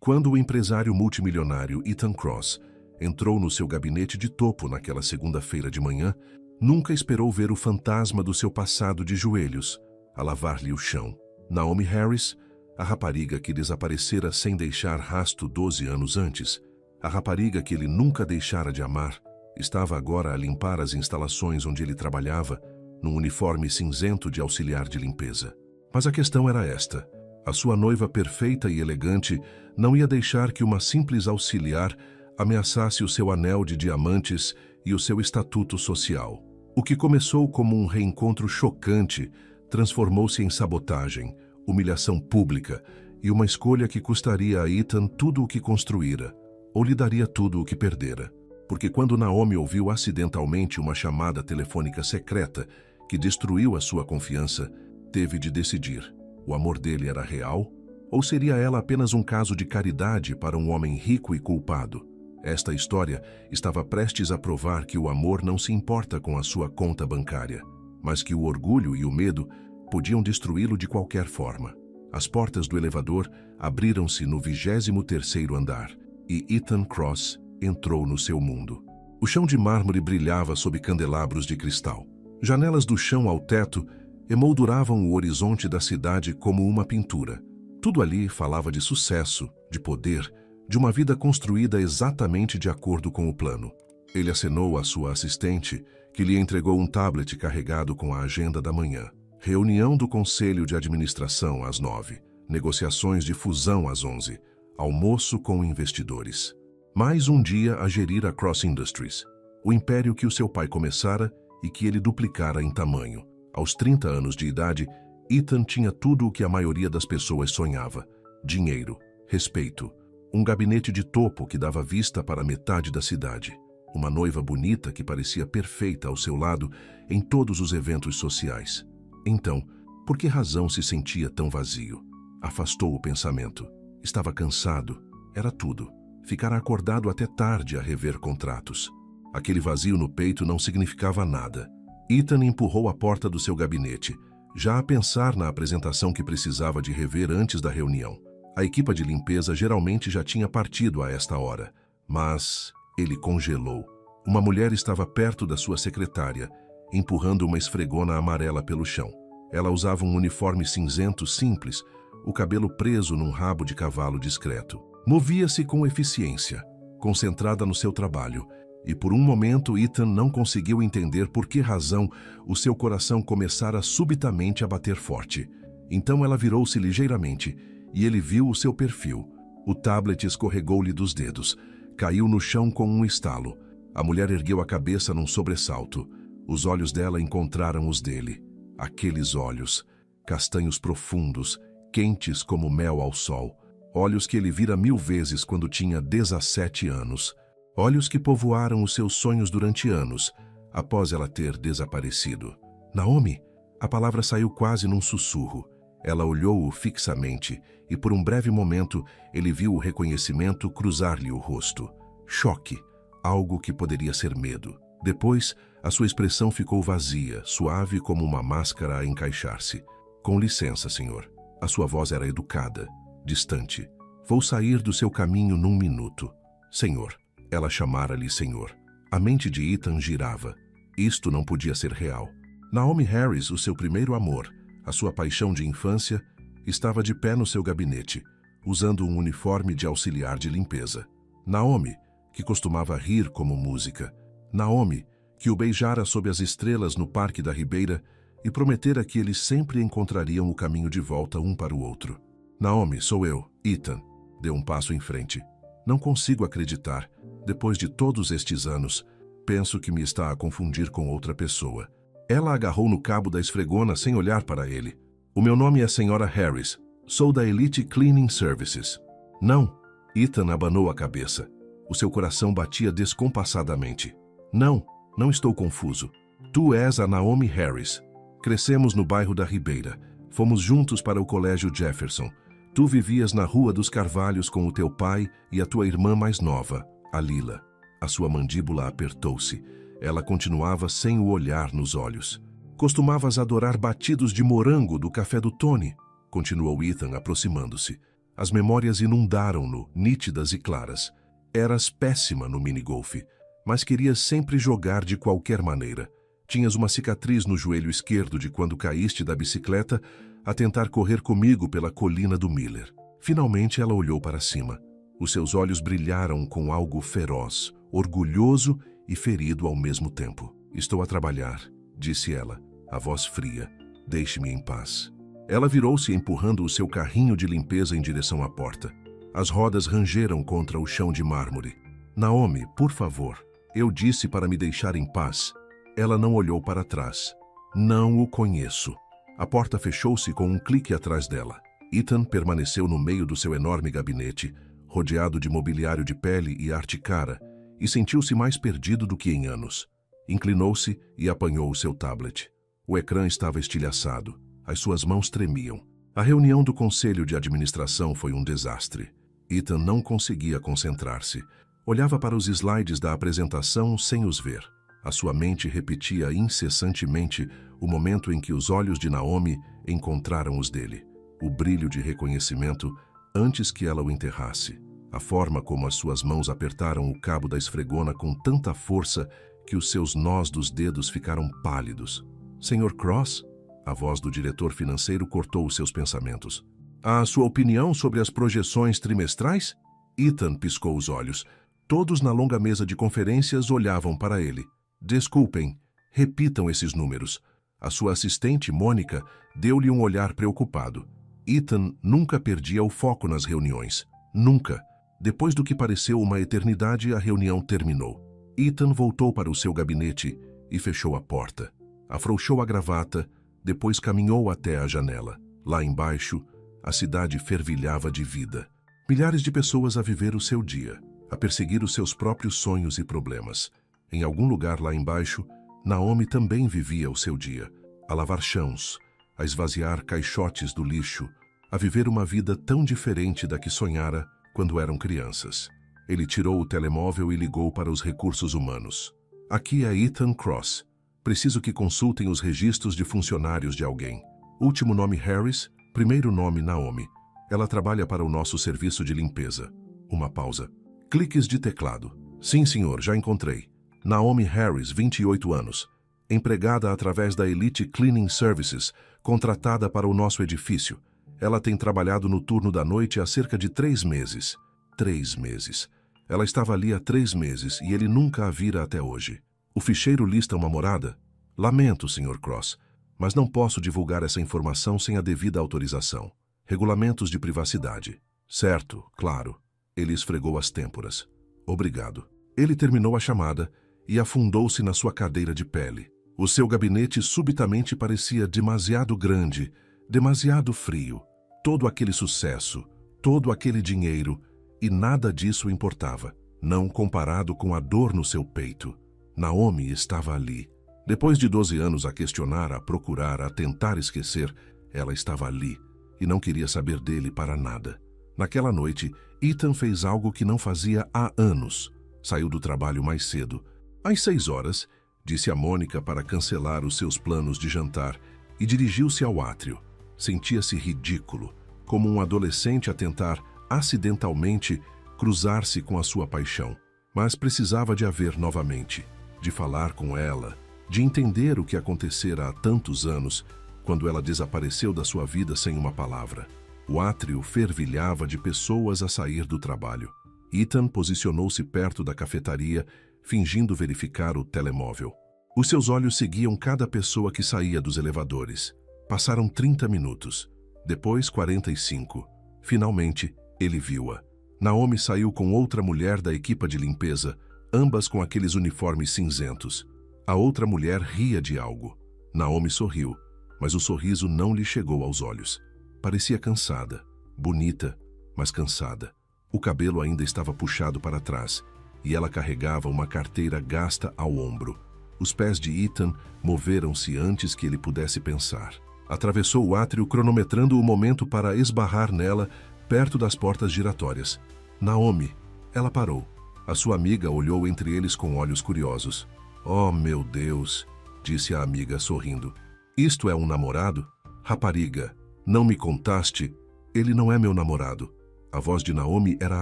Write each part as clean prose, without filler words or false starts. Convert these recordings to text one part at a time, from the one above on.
Quando o empresário multimilionário Ethan Kross entrou no seu gabinete de topo naquela segunda-feira de manhã, nunca esperou ver o fantasma do seu passado de joelhos, a lavar-lhe o chão. Naomi Harris, a rapariga que desaparecera sem deixar rastro 12 anos antes, a rapariga que ele nunca deixara de amar, estava agora a limpar as instalações onde ele trabalhava, num uniforme cinzento de auxiliar de limpeza. Mas a questão era esta: a sua noiva perfeita e elegante não ia deixar que uma simples auxiliar ameaçasse o seu anel de diamantes e o seu estatuto social. O que começou como um reencontro chocante transformou-se em sabotagem, humilhação pública e uma escolha que custaria a Ethan tudo o que construíra, ou lhe daria tudo o que perdera. Porque quando Naomi ouviu acidentalmente uma chamada telefônica secreta que destruiu a sua confiança, teve de decidir: o amor dele era real ou seria ela apenas um caso de caridade para um homem rico e culpado? Esta história estava prestes a provar que o amor não se importa com a sua conta bancária, mas que o orgulho e o medo podiam destruí-lo de qualquer forma. As portas do elevador abriram-se no 23º andar e Ethan Kross entrou no seu mundo. O chão de mármore brilhava sob candelabros de cristal. Janelas do chão ao teto emolduravam o horizonte da cidade como uma pintura. Tudo ali falava de sucesso, de poder, de uma vida construída exatamente de acordo com o plano. Ele acenou à sua assistente, que lhe entregou um tablet carregado com a agenda da manhã. Reunião do Conselho de Administração às 9, negociações de fusão às 11, almoço com investidores. Mais um dia a gerir a Kross Industries, o império que o seu pai começara e que ele duplicara em tamanho. Aos 30 anos de idade, Ethan tinha tudo o que a maioria das pessoas sonhava: dinheiro, respeito, um gabinete de topo que dava vista para metade da cidade, uma noiva bonita que parecia perfeita ao seu lado em todos os eventos sociais. Então, por que razão se sentia tão vazio? Afastou o pensamento. Estava cansado. Era tudo. Ficara acordado até tarde a rever contratos. Aquele vazio no peito não significava nada. Ethan empurrou a porta do seu gabinete, já a pensar na apresentação que precisava de rever antes da reunião. A equipa de limpeza geralmente já tinha partido a esta hora, mas ele congelou. Uma mulher estava perto da sua secretária, empurrando uma esfregona amarela pelo chão. Ela usava um uniforme cinzento simples, o cabelo preso num rabo de cavalo discreto. Movia-se com eficiência, concentrada no seu trabalho, e por um momento Ethan não conseguiu entender por que razão o seu coração começara subitamente a bater forte. Então ela virou-se ligeiramente, e ele viu o seu perfil. O tablet escorregou-lhe dos dedos, caiu no chão com um estalo. A mulher ergueu a cabeça num sobressalto. Os olhos dela encontraram os dele. Aqueles olhos, castanhos profundos, quentes como mel ao sol. Olhos que ele vira 1000 vezes quando tinha 17 anos. Olhos que povoaram os seus sonhos durante anos, após ela ter desaparecido. Naomi? A palavra saiu quase num sussurro. Ela olhou-o fixamente e por um breve momento ele viu o reconhecimento cruzar-lhe o rosto. Choque, algo que poderia ser medo. Depois, a sua expressão ficou vazia, suave como uma máscara a encaixar-se. Com licença, senhor. A sua voz era educada, distante. Vou sair do seu caminho num minuto. Senhor. Ela chamara-lhe senhor. A mente de Ethan girava. Isto não podia ser real. Naomi Harris, o seu primeiro amor, a sua paixão de infância, estava de pé no seu gabinete, usando um uniforme de auxiliar de limpeza. Naomi, que costumava rir como música. Naomi, que o beijara sob as estrelas no Parque da Ribeira e prometera que eles sempre encontrariam o caminho de volta um para o outro. Naomi, sou eu, Ethan. Deu um passo em frente. Não consigo acreditar. Depois de todos estes anos, penso que me está a confundir com outra pessoa. Ela agarrou no cabo da esfregona sem olhar para ele. O meu nome é Sra. Harris. Sou da Elite Cleaning Services. Não. Ethan abanou a cabeça. O seu coração batia descompassadamente. Não, não estou confuso. Tu és a Naomi Harris. Crescemos no bairro da Ribeira. Fomos juntos para o Colégio Jefferson. Tu vivias na Rua dos Carvalhos com o teu pai e a tua irmã mais nova, a Lila. A sua mandíbula apertou-se. Ela continuava sem o olhar nos olhos. Costumavas adorar batidos de morango do café do Tony, continuou Ethan aproximando-se. As memórias inundaram-no, nítidas e claras. Eras péssima no minigolfe, mas querias sempre jogar de qualquer maneira. Tinhas uma cicatriz no joelho esquerdo de quando caíste da bicicleta a tentar correr comigo pela colina do Miller. Finalmente ela olhou para cima. Os seus olhos brilharam com algo feroz, orgulhoso e ferido ao mesmo tempo. Estou a trabalhar, disse ela, a voz fria. Deixe-me em paz. Ela virou-se empurrando o seu carrinho de limpeza em direção à porta. As rodas rangeram contra o chão de mármore. Naomi, por favor. Eu disse para me deixar em paz. Ela não olhou para trás. Não o conheço. A porta fechou-se com um clique atrás dela. Ethan permaneceu no meio do seu enorme gabinete, rodeado de mobiliário de pele e arte cara, e sentiu-se mais perdido do que em anos. Inclinou-se e apanhou o seu tablet. O ecrã estava estilhaçado. As suas mãos tremiam. A reunião do conselho de administração foi um desastre. Ethan não conseguia concentrar-se. Olhava para os slides da apresentação sem os ver. A sua mente repetia incessantemente o momento em que os olhos de Naomi encontraram os dele. O brilho de reconhecimento antes que ela o enterrasse. A forma como as suas mãos apertaram o cabo da esfregona com tanta força que os seus nós dos dedos ficaram pálidos. Sr. Cross? A voz do diretor financeiro cortou os seus pensamentos. A sua opinião sobre as projeções trimestrais? Ethan piscou os olhos. Todos na longa mesa de conferências olhavam para ele. Desculpem, repitam esses números. A sua assistente, Mônica, deu-lhe um olhar preocupado. Ethan nunca perdia o foco nas reuniões. Nunca. Depois do que pareceu uma eternidade, a reunião terminou. Ethan voltou para o seu gabinete e fechou a porta. Afrouxou a gravata, depois caminhou até a janela. Lá embaixo, a cidade fervilhava de vida. Milhares de pessoas a viver o seu dia, a perseguir os seus próprios sonhos e problemas. Em algum lugar lá embaixo, Naomi também vivia o seu dia, a lavar chãos, a esvaziar caixotes do lixo, a viver uma vida tão diferente da que sonhara quando eram crianças. Ele tirou o telemóvel e ligou para os recursos humanos. Aqui é Ethan Cross. Preciso que consultem os registros de funcionários de alguém. Último nome Harris, primeiro nome Naomi. Ela trabalha para o nosso serviço de limpeza. Uma pausa. Cliques de teclado. Sim, senhor, já encontrei. Naomi Harris, 28 anos. Empregada através da Elite Cleaning Services, contratada para o nosso edifício. Ela tem trabalhado no turno da noite há cerca de 3 meses. 3 meses. Ela estava ali há 3 meses e ele nunca a vira até hoje. O ficheiro lista uma morada? Lamento, Sr. Cross, mas não posso divulgar essa informação sem a devida autorização. Regulamentos de privacidade. Certo, claro. Ele esfregou as têmporas. Obrigado. Ele terminou a chamada e afundou-se na sua cadeira de pele. O seu gabinete subitamente parecia demasiado grande, demasiado frio. Todo aquele sucesso, todo aquele dinheiro, e nada disso importava, não comparado com a dor no seu peito. Naomi estava ali. Depois de 12 anos a questionar, a procurar, a tentar esquecer, ela estava ali e não queria saber dele para nada. Naquela noite, Ethan fez algo que não fazia há anos. Saiu do trabalho mais cedo. Às 6 horas, disse a Mônica para cancelar os seus planos de jantar e dirigiu-se ao átrio. Sentia-se ridículo, como um adolescente a tentar, acidentalmente, cruzar-se com a sua paixão. Mas precisava de a ver novamente, de falar com ela, de entender o que acontecera há tantos anos, quando ela desapareceu da sua vida sem uma palavra. O átrio fervilhava de pessoas a sair do trabalho. Ethan posicionou-se perto da cafetaria, fingindo verificar o telemóvel. Os seus olhos seguiam cada pessoa que saía dos elevadores. Passaram 30 minutos. Depois, 45. Finalmente, ele viu-a. Naomi saiu com outra mulher da equipa de limpeza, ambas com aqueles uniformes cinzentos. A outra mulher ria de algo. Naomi sorriu, mas o sorriso não lhe chegou aos olhos. Parecia cansada, bonita, mas cansada. O cabelo ainda estava puxado para trás, e ela carregava uma carteira gasta ao ombro. Os pés de Ethan moveram-se antes que ele pudesse pensar. Atravessou o átrio, cronometrando o momento para esbarrar nela, perto das portas giratórias. Naomi. Ela parou. A sua amiga olhou entre eles com olhos curiosos. Oh, meu Deus, disse a amiga, sorrindo. Isto é um namorado? Rapariga, não me contaste? Ele não é meu namorado. A voz de Naomi era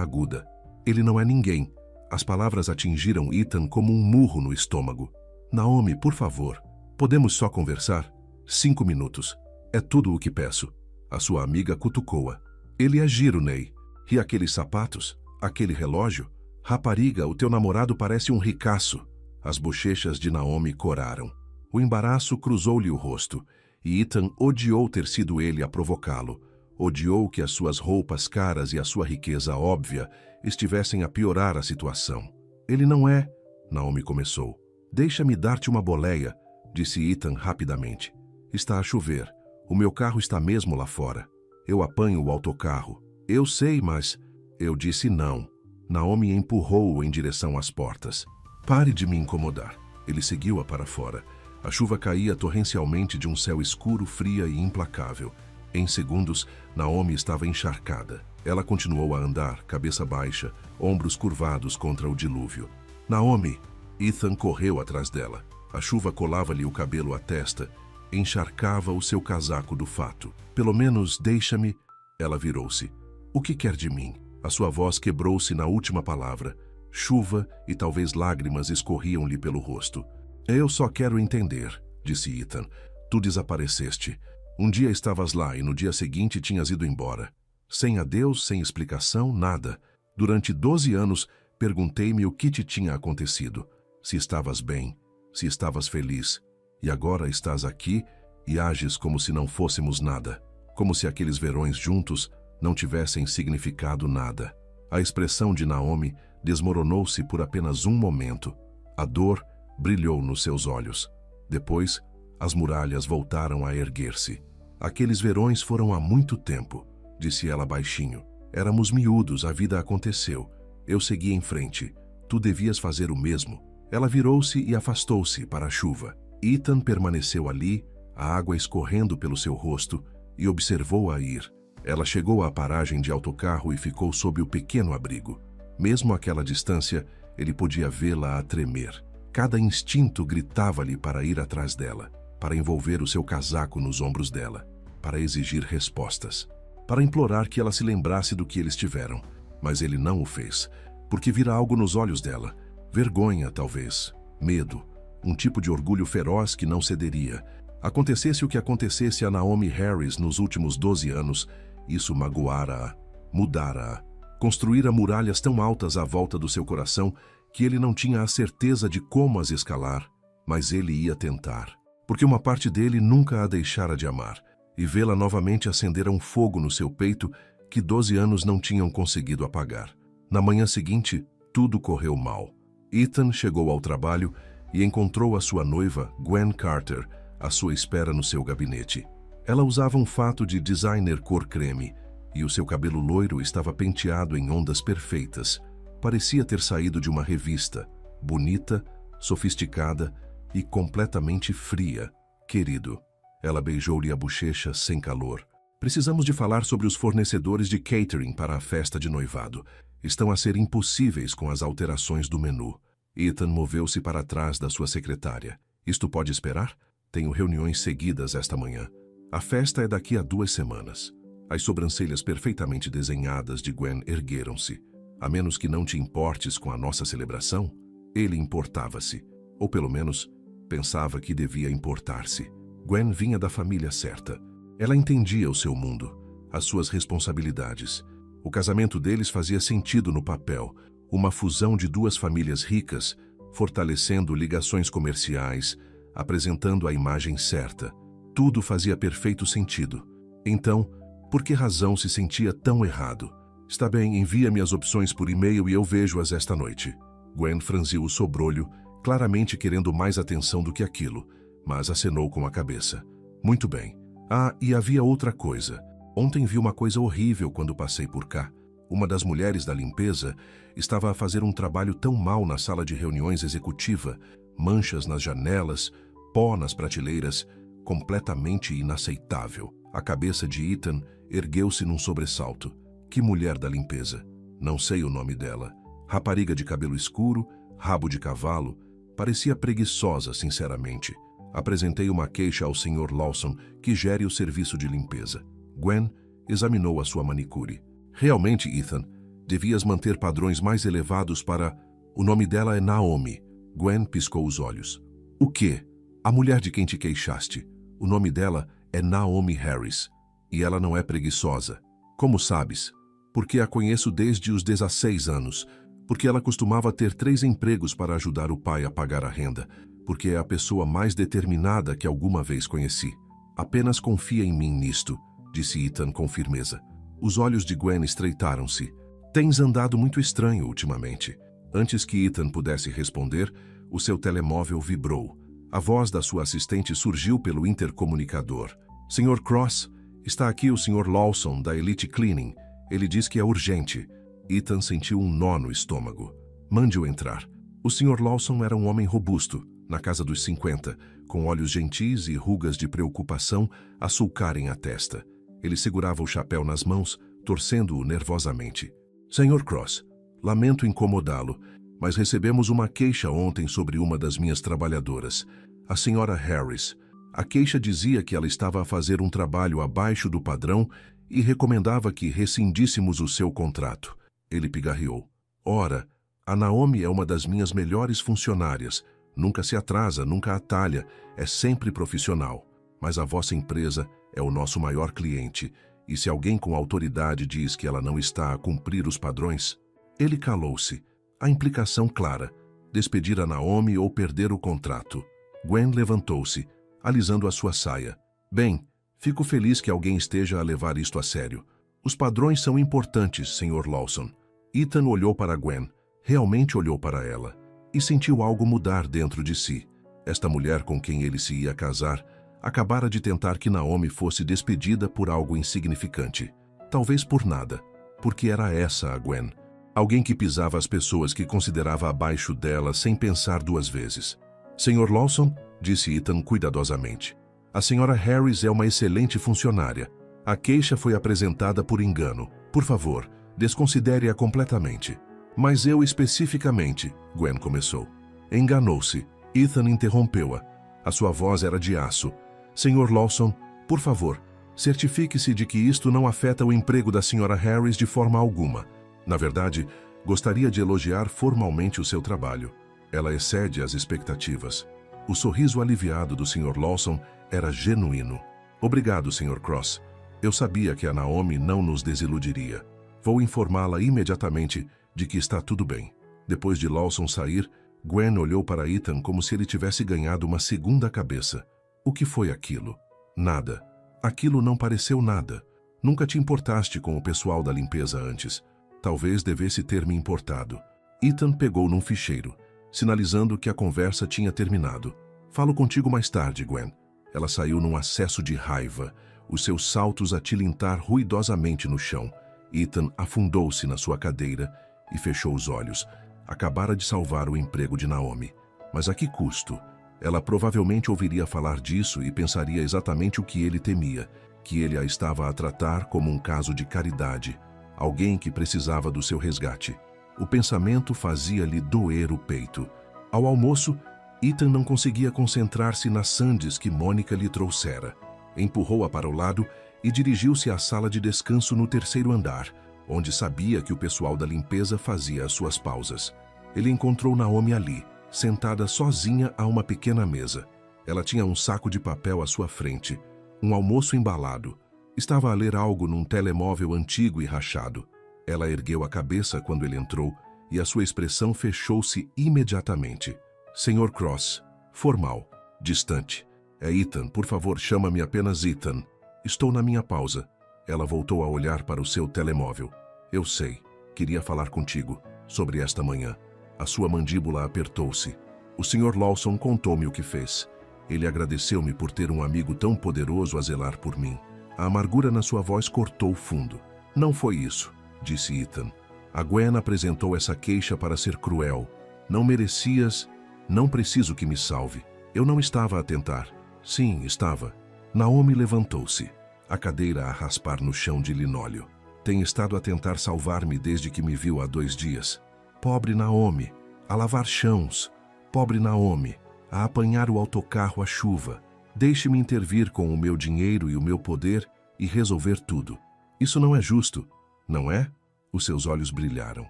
aguda. Ele não é ninguém. As palavras atingiram Ethan como um murro no estômago. Naomi, por favor, podemos só conversar? 5 minutos. É tudo o que peço. A sua amiga cutucou-a. Ele é giro, Ney. E aqueles sapatos? Aquele relógio? Rapariga, o teu namorado parece um ricaço. As bochechas de Naomi coraram. O embaraço cruzou-lhe o rosto, e Ethan odiou ter sido ele a provocá-lo. Odiou que as suas roupas caras e a sua riqueza óbvia estivessem a piorar a situação. Ele não é... Naomi começou. Deixa-me dar-te uma boleia, disse Ethan rapidamente. Está a chover. O meu carro está mesmo lá fora. Eu apanho o autocarro. Eu sei, mas... Eu disse não. Naomi empurrou-o em direção às portas. Pare de me incomodar. Ele seguiu-a para fora. A chuva caía torrencialmente de um céu escuro, fria e implacável. Em segundos, Naomi estava encharcada. Ela continuou a andar, cabeça baixa, ombros curvados contra o dilúvio. Naomi! Ethan correu atrás dela. A chuva colava-lhe o cabelo à testa, encharcava o seu casaco do fato. Pelo menos deixa-me... Ela virou-se. O que quer de mim? A sua voz quebrou-se na última palavra. Chuva e talvez lágrimas escorriam-lhe pelo rosto. Eu só quero entender, disse Ethan. Tu desapareceste. Um dia estavas lá e no dia seguinte tinhas ido embora. Sem adeus, sem explicação, nada. Durante 12 anos, perguntei-me o que te tinha acontecido. Se estavas bem, se estavas feliz. E agora estás aqui e ages como se não fôssemos nada. Como se aqueles verões juntos não tivessem significado nada. A expressão de Naomi desmoronou-se por apenas um momento. A dor brilhou nos seus olhos. Depois, as muralhas voltaram a erguer-se. Aqueles verões foram há muito tempo, disse ela baixinho. Éramos miúdos, a vida aconteceu. Eu segui em frente. Tu devias fazer o mesmo. Ela virou-se e afastou-se para a chuva. Ethan permaneceu ali, a água escorrendo pelo seu rosto, e observou-a ir. Ela chegou à paragem de autocarro e ficou sob o pequeno abrigo. Mesmo àquela distância, ele podia vê-la a tremer. Cada instinto gritava-lhe para ir atrás dela, para envolver o seu casaco nos ombros dela, para exigir respostas, para implorar que ela se lembrasse do que eles tiveram. Mas ele não o fez, porque vira algo nos olhos dela. Vergonha, talvez. Medo. Um tipo de orgulho feroz que não cederia. Acontecesse o que acontecesse a Naomi Harris nos últimos 12 anos, isso magoara-a, mudara-a. Construíra muralhas tão altas à volta do seu coração que ele não tinha a certeza de como as escalar, mas ele ia tentar. Porque uma parte dele nunca a deixara de amar, e vê-la novamente acendera um fogo no seu peito que 12 anos não tinham conseguido apagar. Na manhã seguinte, tudo correu mal. Ethan chegou ao trabalho e encontrou a sua noiva, Gwen Carter, à sua espera no seu gabinete. Ela usava um fato de designer cor creme, e o seu cabelo loiro estava penteado em ondas perfeitas. Parecia ter saído de uma revista, bonita, sofisticada e completamente fria. Querido, ela beijou-lhe a bochecha sem calor. Precisamos de falar sobre os fornecedores de catering para a festa de noivado. Estão a ser impossíveis com as alterações do menu. Ethan moveu-se para trás da sua secretária. Isto pode esperar? Tenho reuniões seguidas esta manhã. A festa é daqui a 2 semanas. As sobrancelhas perfeitamente desenhadas de Gwen ergueram-se. A menos que não te importes com a nossa celebração, ele importava-se. Ou pelo menos, pensava que devia importar-se. Gwen vinha da família certa. Ela entendia o seu mundo, as suas responsabilidades. O casamento deles fazia sentido no papel, uma fusão de 2 famílias ricas, fortalecendo ligações comerciais, apresentando a imagem certa. Tudo fazia perfeito sentido. Então, por que razão se sentia tão errado? Está bem, envia-me as opções por e-mail e eu vejo-as esta noite. Gwen franziu o sobrolho, claramente querendo mais atenção do que aquilo, mas acenou com a cabeça. Muito bem. Ah, e havia outra coisa. Ontem vi uma coisa horrível quando passei por cá. Uma das mulheres da limpeza estava a fazer um trabalho tão mau na sala de reuniões executiva, manchas nas janelas, pó nas prateleiras, completamente inaceitável. A cabeça de Ethan ergueu-se num sobressalto. Que mulher da limpeza? Não sei o nome dela. Rapariga de cabelo escuro, rabo de cavalo, parecia preguiçosa, sinceramente. Apresentei uma queixa ao Sr. Lawson, que gere o serviço de limpeza. Gwen examinou a sua manicure. Realmente, Ethan, devias manter padrões mais elevados para... O nome dela é Naomi. Gwen piscou os olhos. O quê? A mulher de quem te queixaste. O nome dela é Naomi Harris. E ela não é preguiçosa. Como sabes? Porque a conheço desde os 16 anos. Porque ela costumava ter 3 empregos para ajudar o pai a pagar a renda. Porque é a pessoa mais determinada que alguma vez conheci. Apenas confia em mim nisto, disse Ethan com firmeza. Os olhos de Gwen estreitaram-se. Tens andado muito estranho ultimamente. Antes que Ethan pudesse responder, o seu telemóvel vibrou. A voz da sua assistente surgiu pelo intercomunicador. Sr. Cross, está aqui o Sr. Lawson, da Elite Cleaning. Ele diz que é urgente. Ethan sentiu um nó no estômago. Mande-o entrar. O Sr. Lawson era um homem robusto, na casa dos 50, com olhos gentis e rugas de preocupação a sulcarem a testa. Ele segurava o chapéu nas mãos, torcendo-o nervosamente. Sr. Cross, lamento incomodá-lo, mas recebemos uma queixa ontem sobre uma das minhas trabalhadoras, a Sra. Harris. A queixa dizia que ela estava a fazer um trabalho abaixo do padrão e recomendava que rescindíssemos o seu contrato. Ele pigarreou. Ora, a Naomi é uma das minhas melhores funcionárias. Nunca se atrasa, nunca atalha, é sempre profissional. Mas a vossa empresa é o nosso maior cliente, e se alguém com autoridade diz que ela não está a cumprir os padrões... Ele calou-se. A implicação clara: despedir a Naomi ou perder o contrato. Gwen levantou-se, alisando a sua saia. Bem, fico feliz que alguém esteja a levar isto a sério. Os padrões são importantes, Sr. Lawson. Ethan olhou para Gwen, realmente olhou para ela, e sentiu algo mudar dentro de si. Esta mulher com quem ele se ia casar acabara de tentar que Naomi fosse despedida por algo insignificante. Talvez por nada, porque era essa a Gwen. Alguém que pisava as pessoas que considerava abaixo dela sem pensar 2 vezes. Sr. Lawson, disse Ethan cuidadosamente, a Sra. Harris é uma excelente funcionária. A queixa foi apresentada por engano. Por favor, desconsidere-a completamente. Mas eu especificamente, Gwen começou. Enganou-se. Ethan interrompeu-a. A sua voz era de aço. Sr. Lawson, por favor, certifique-se de que isto não afeta o emprego da Sra. Harris de forma alguma. Na verdade, gostaria de elogiar formalmente o seu trabalho. Ela excede as expectativas. O sorriso aliviado do Sr. Lawson era genuíno. Obrigado, Sr. Cross. Eu sabia que a Naomi não nos desiludiria. Vou informá-la imediatamente de que está tudo bem. Depois de Lawson sair, Gwen olhou para Ethan como se ele tivesse ganhado uma segunda cabeça. O que foi aquilo? Nada. Aquilo não pareceu nada. Nunca te importaste com o pessoal da limpeza antes. Talvez devesse ter me importado. Ethan pegou num ficheiro, sinalizando que a conversa tinha terminado. Falo contigo mais tarde, Gwen. Ela saiu num acesso de raiva, os seus saltos a tilintar ruidosamente no chão. Ethan afundou-se na sua cadeira e fechou os olhos. Acabara de salvar o emprego de Naomi. Mas a que custo? Ela provavelmente ouviria falar disso e pensaria exatamente o que ele temia, que ele a estava a tratar como um caso de caridade, alguém que precisava do seu resgate. O pensamento fazia-lhe doer o peito. Ao almoço, Ethan não conseguia concentrar-se nas sandes que Mônica lhe trouxera. Empurrou-a para o lado e dirigiu-se à sala de descanso no 3º andar, onde sabia que o pessoal da limpeza fazia as suas pausas. Ele encontrou Naomi ali, sentada sozinha a uma pequena mesa. Ela tinha um saco de papel à sua frente, um almoço embalado. Estava a ler algo num telemóvel antigo e rachado. Ela ergueu a cabeça quando ele entrou e a sua expressão fechou-se imediatamente. Sr. Cross, formal, distante. É Ethan, por favor, chama-me apenas Ethan. Estou na minha pausa. Ela voltou a olhar para o seu telemóvel. Eu sei. Queria falar contigo sobre esta manhã. A sua mandíbula apertou-se. O Sr. Lawson contou-me o que fez. Ele agradeceu-me por ter um amigo tão poderoso a zelar por mim. A amargura na sua voz cortou fundo. Não foi isso, disse Ethan. A Gwen apresentou essa queixa para ser cruel. Não merecias... Não preciso que me salve. Eu não estava a tentar. Sim, estava. Naomi levantou-se, a cadeira a raspar no chão de linóleo. Tem estado a tentar salvar-me desde que me viu há 2 dias. Pobre Naomi, a lavar chãos. Pobre Naomi, a apanhar o autocarro à chuva. Deixe-me intervir com o meu dinheiro e o meu poder e resolver tudo. Isso não é justo. não é? Os seus olhos brilharam.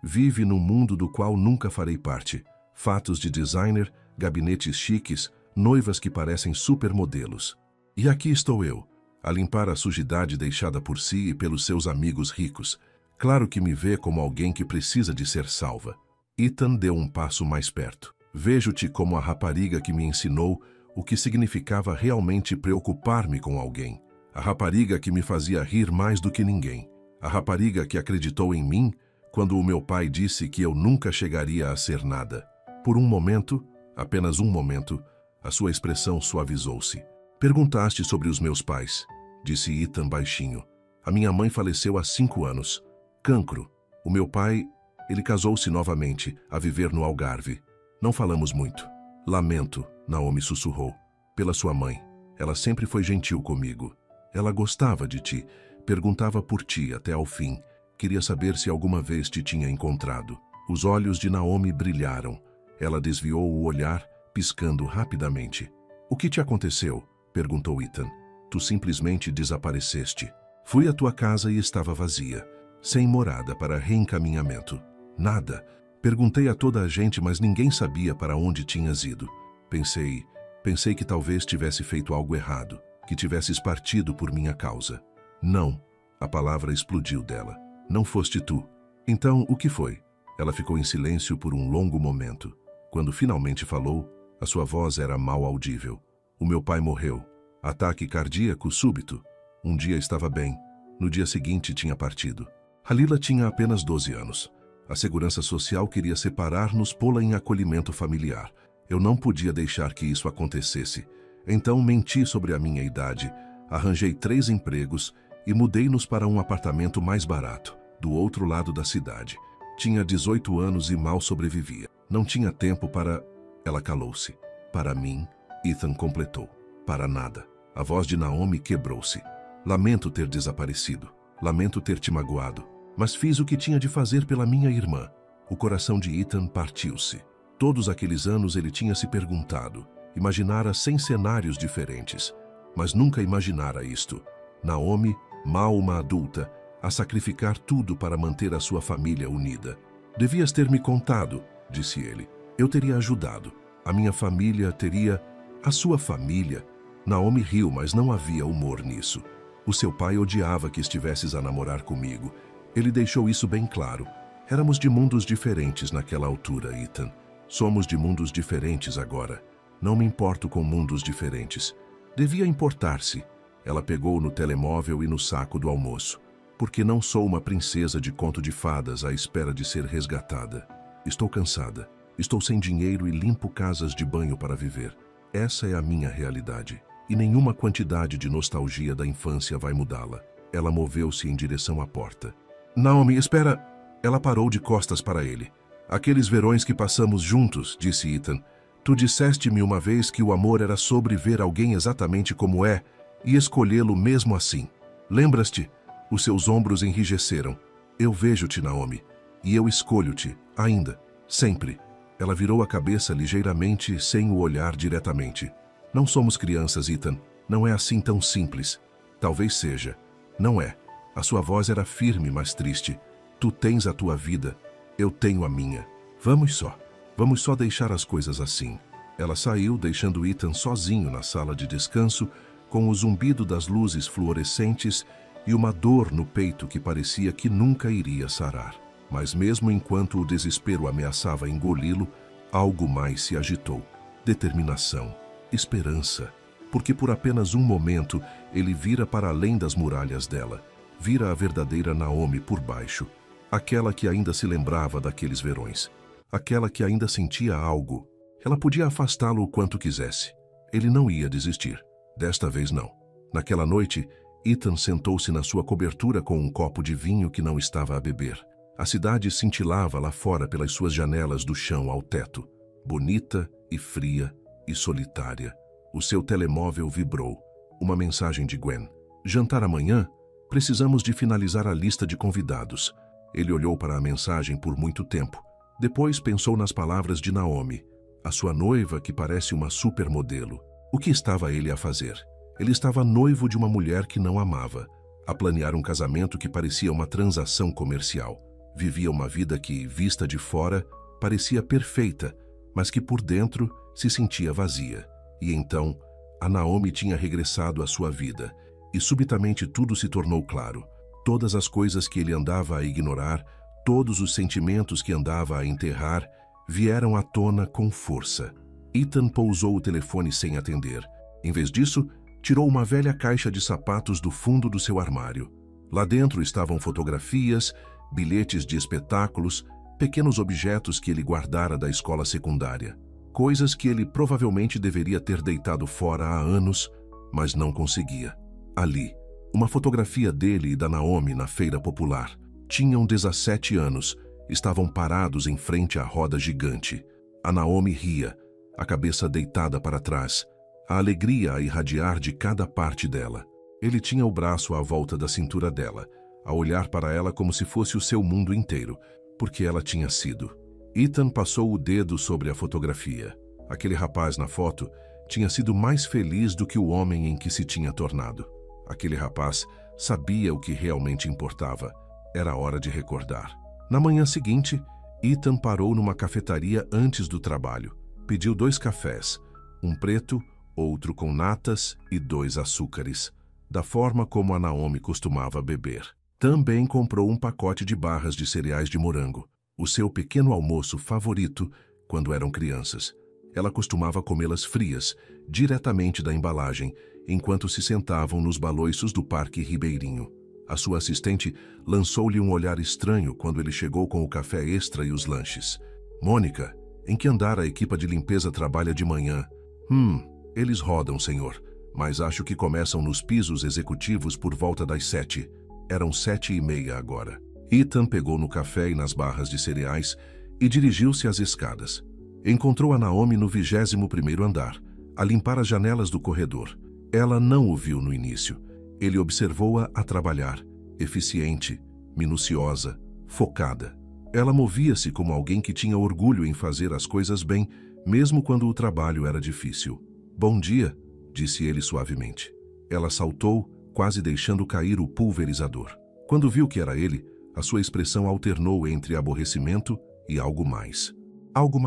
Vive num mundo do qual nunca farei parte. Fatos de designer, gabinetes chiques, noivas que parecem supermodelos. E aqui estou eu, a limpar a sujidade deixada por si e pelos seus amigos ricos. Claro que me vê como alguém que precisa de ser salva. Ethan deu um passo mais perto. Vejo-te como a rapariga que me ensinou o que significava realmente preocupar-me com alguém. A rapariga que me fazia rir mais do que ninguém. A rapariga que acreditou em mim quando o meu pai disse que eu nunca chegaria a ser nada. Por um momento, apenas um momento, a sua expressão suavizou-se. Perguntaste sobre os meus pais, disse Ethan baixinho. A minha mãe faleceu há 5 anos. Cancro. O meu pai, ele casou-se novamente, a viver no Algarve. Não falamos muito. Lamento, Naomi sussurrou. Pela sua mãe. Ela sempre foi gentil comigo. Ela gostava de ti, perguntava por ti até ao fim. Queria saber se alguma vez te tinha encontrado. Os olhos de Naomi brilharam. Ela desviou o olhar, piscando rapidamente. O que te aconteceu? Perguntou Ethan. Tu simplesmente desapareceste. Fui à tua casa e estava vazia, sem morada para reencaminhamento. Nada. Perguntei a toda a gente, mas ninguém sabia para onde tinhas ido. Pensei que talvez tivesse feito algo errado, que tivesses partido por minha causa. Não. A palavra explodiu dela. Não foste tu. Então, o que foi? Ela ficou em silêncio por um longo momento. Quando finalmente falou, a sua voz era mal audível. O meu pai morreu. Ataque cardíaco súbito. Um dia estava bem. No dia seguinte tinha partido. Halila tinha apenas 12 anos. A segurança social queria separar-nos, pô-la em acolhimento familiar. Eu não podia deixar que isso acontecesse. Então menti sobre a minha idade, arranjei 3 empregos e mudei-nos para um apartamento mais barato, do outro lado da cidade. Tinha 18 anos e mal sobrevivia. Não tinha tempo para... Ela calou-se. Para mim, Ethan completou. Para nada. A voz de Naomi quebrou-se. Lamento ter desaparecido. Lamento ter te magoado. Mas fiz o que tinha de fazer pela minha irmã. O coração de Ethan partiu-se. Todos aqueles anos ele tinha se perguntado. Imaginara 100 cenários diferentes. Mas nunca imaginara isto. Naomi, mal uma adulta, a sacrificar tudo para manter a sua família unida. Devias ter me contado, disse ele. Eu teria ajudado. A minha família teria... A sua família... Naomi riu, mas não havia humor nisso. O seu pai odiava que estivesses a namorar comigo. Ele deixou isso bem claro. Éramos de mundos diferentes naquela altura, Ethan. Somos de mundos diferentes agora. Não me importo com mundos diferentes. Devia importar-se. Ela pegou no telemóvel e no saco do almoço. Porque não sou uma princesa de conto de fadas à espera de ser resgatada. Estou cansada. Estou sem dinheiro e limpo casas de banho para viver. Essa é a minha realidade. E nenhuma quantidade de nostalgia da infância vai mudá-la. Ela moveu-se em direção à porta. Naomi, espera! Ela parou de costas para ele. Aqueles verões que passamos juntos, disse Ethan. Tu disseste-me uma vez que o amor era sobre ver alguém exatamente como é e escolhê-lo mesmo assim. Lembras-te? Os seus ombros enrijeceram. Eu vejo-te, Naomi, e eu escolho-te, ainda, sempre. Ela virou a cabeça ligeiramente, sem o olhar diretamente. Não somos crianças, Ethan. Não é assim tão simples. Talvez seja. Não é. A sua voz era firme, mas triste. Tu tens a tua vida. Eu tenho a minha. Vamos só deixar as coisas assim. Ela saiu, deixando Ethan sozinho na sala de descanso, com o zumbido das luzes fluorescentes e uma dor no peito que parecia que nunca iria sarar. Mas mesmo enquanto o desespero ameaçava engoli-lo, algo mais se agitou. Determinação. Esperança. Porque por apenas um momento ele vira para além das muralhas dela. Vira a verdadeira Naomi por baixo. Aquela que ainda se lembrava daqueles verões. Aquela que ainda sentia algo. Ela podia afastá-lo o quanto quisesse. Ele não ia desistir. Desta vez não. Naquela noite, Ethan sentou-se na sua cobertura com um copo de vinho que não estava a beber. A cidade cintilava lá fora pelas suas janelas do chão ao teto. Bonita e fria e solitária. O seu telemóvel vibrou. Uma mensagem de Gwen. Jantar amanhã? Precisamos de finalizar a lista de convidados. Ele olhou para a mensagem por muito tempo. Depois pensou nas palavras de Naomi. A sua noiva que parece uma supermodelo. O que estava ele a fazer? Ele estava noivo de uma mulher que não amava. a planear um casamento que parecia uma transação comercial. Vivia uma vida que, vista de fora, parecia perfeita, mas que por dentro se sentia vazia. E então, a Naomi tinha regressado à sua vida, e subitamente tudo se tornou claro. Todas as coisas que ele andava a ignorar, todos os sentimentos que andava a enterrar, vieram à tona com força. Ethan pousou o telefone sem atender. Em vez disso, tirou uma velha caixa de sapatos do fundo do seu armário. Lá dentro estavam fotografias, bilhetes de espetáculos, pequenos objetos que ele guardara da escola secundária. Coisas que ele provavelmente deveria ter deitado fora há anos, mas não conseguia. Ali, uma fotografia dele e da Naomi na feira popular. Tinham 17 anos, estavam parados em frente à roda gigante. A Naomi ria, a cabeça deitada para trás, a alegria a irradiar de cada parte dela. Ele tinha o braço à volta da cintura dela, a olhar para ela como se fosse o seu mundo inteiro, porque ela tinha sido. Ethan passou o dedo sobre a fotografia. Aquele rapaz na foto tinha sido mais feliz do que o homem em que se tinha tornado. Aquele rapaz sabia o que realmente importava. Era hora de recordar. Na manhã seguinte, Ethan parou numa cafetaria antes do trabalho. Pediu 2 cafés, um preto, outro com natas e 2 açúcares, da forma como a Naomi costumava beber. Também comprou um pacote de barras de cereais de morango, o seu pequeno almoço favorito quando eram crianças. Ela costumava comê-las frias, diretamente da embalagem, enquanto se sentavam nos baloiços do Parque Ribeirinho. A sua assistente lançou-lhe um olhar estranho quando ele chegou com o café extra e os lanches. Mônica, em que andar a equipa de limpeza trabalha de manhã? Eles rodam, senhor, mas acho que começam nos pisos executivos por volta das 7. Eram 7:30 agora. Ethan pegou no café e nas barras de cereais e dirigiu-se às escadas. Encontrou a Naomi no 21º andar, a limpar as janelas do corredor. Ela não o viu no início. Ele observou-a a trabalhar, eficiente, minuciosa, focada. Ela movia-se como alguém que tinha orgulho em fazer as coisas bem, mesmo quando o trabalho era difícil. Bom dia, disse ele suavemente. Ela saltou, quase deixando cair o pulverizador. Quando viu que era ele, a sua expressão alternou entre aborrecimento e algo mais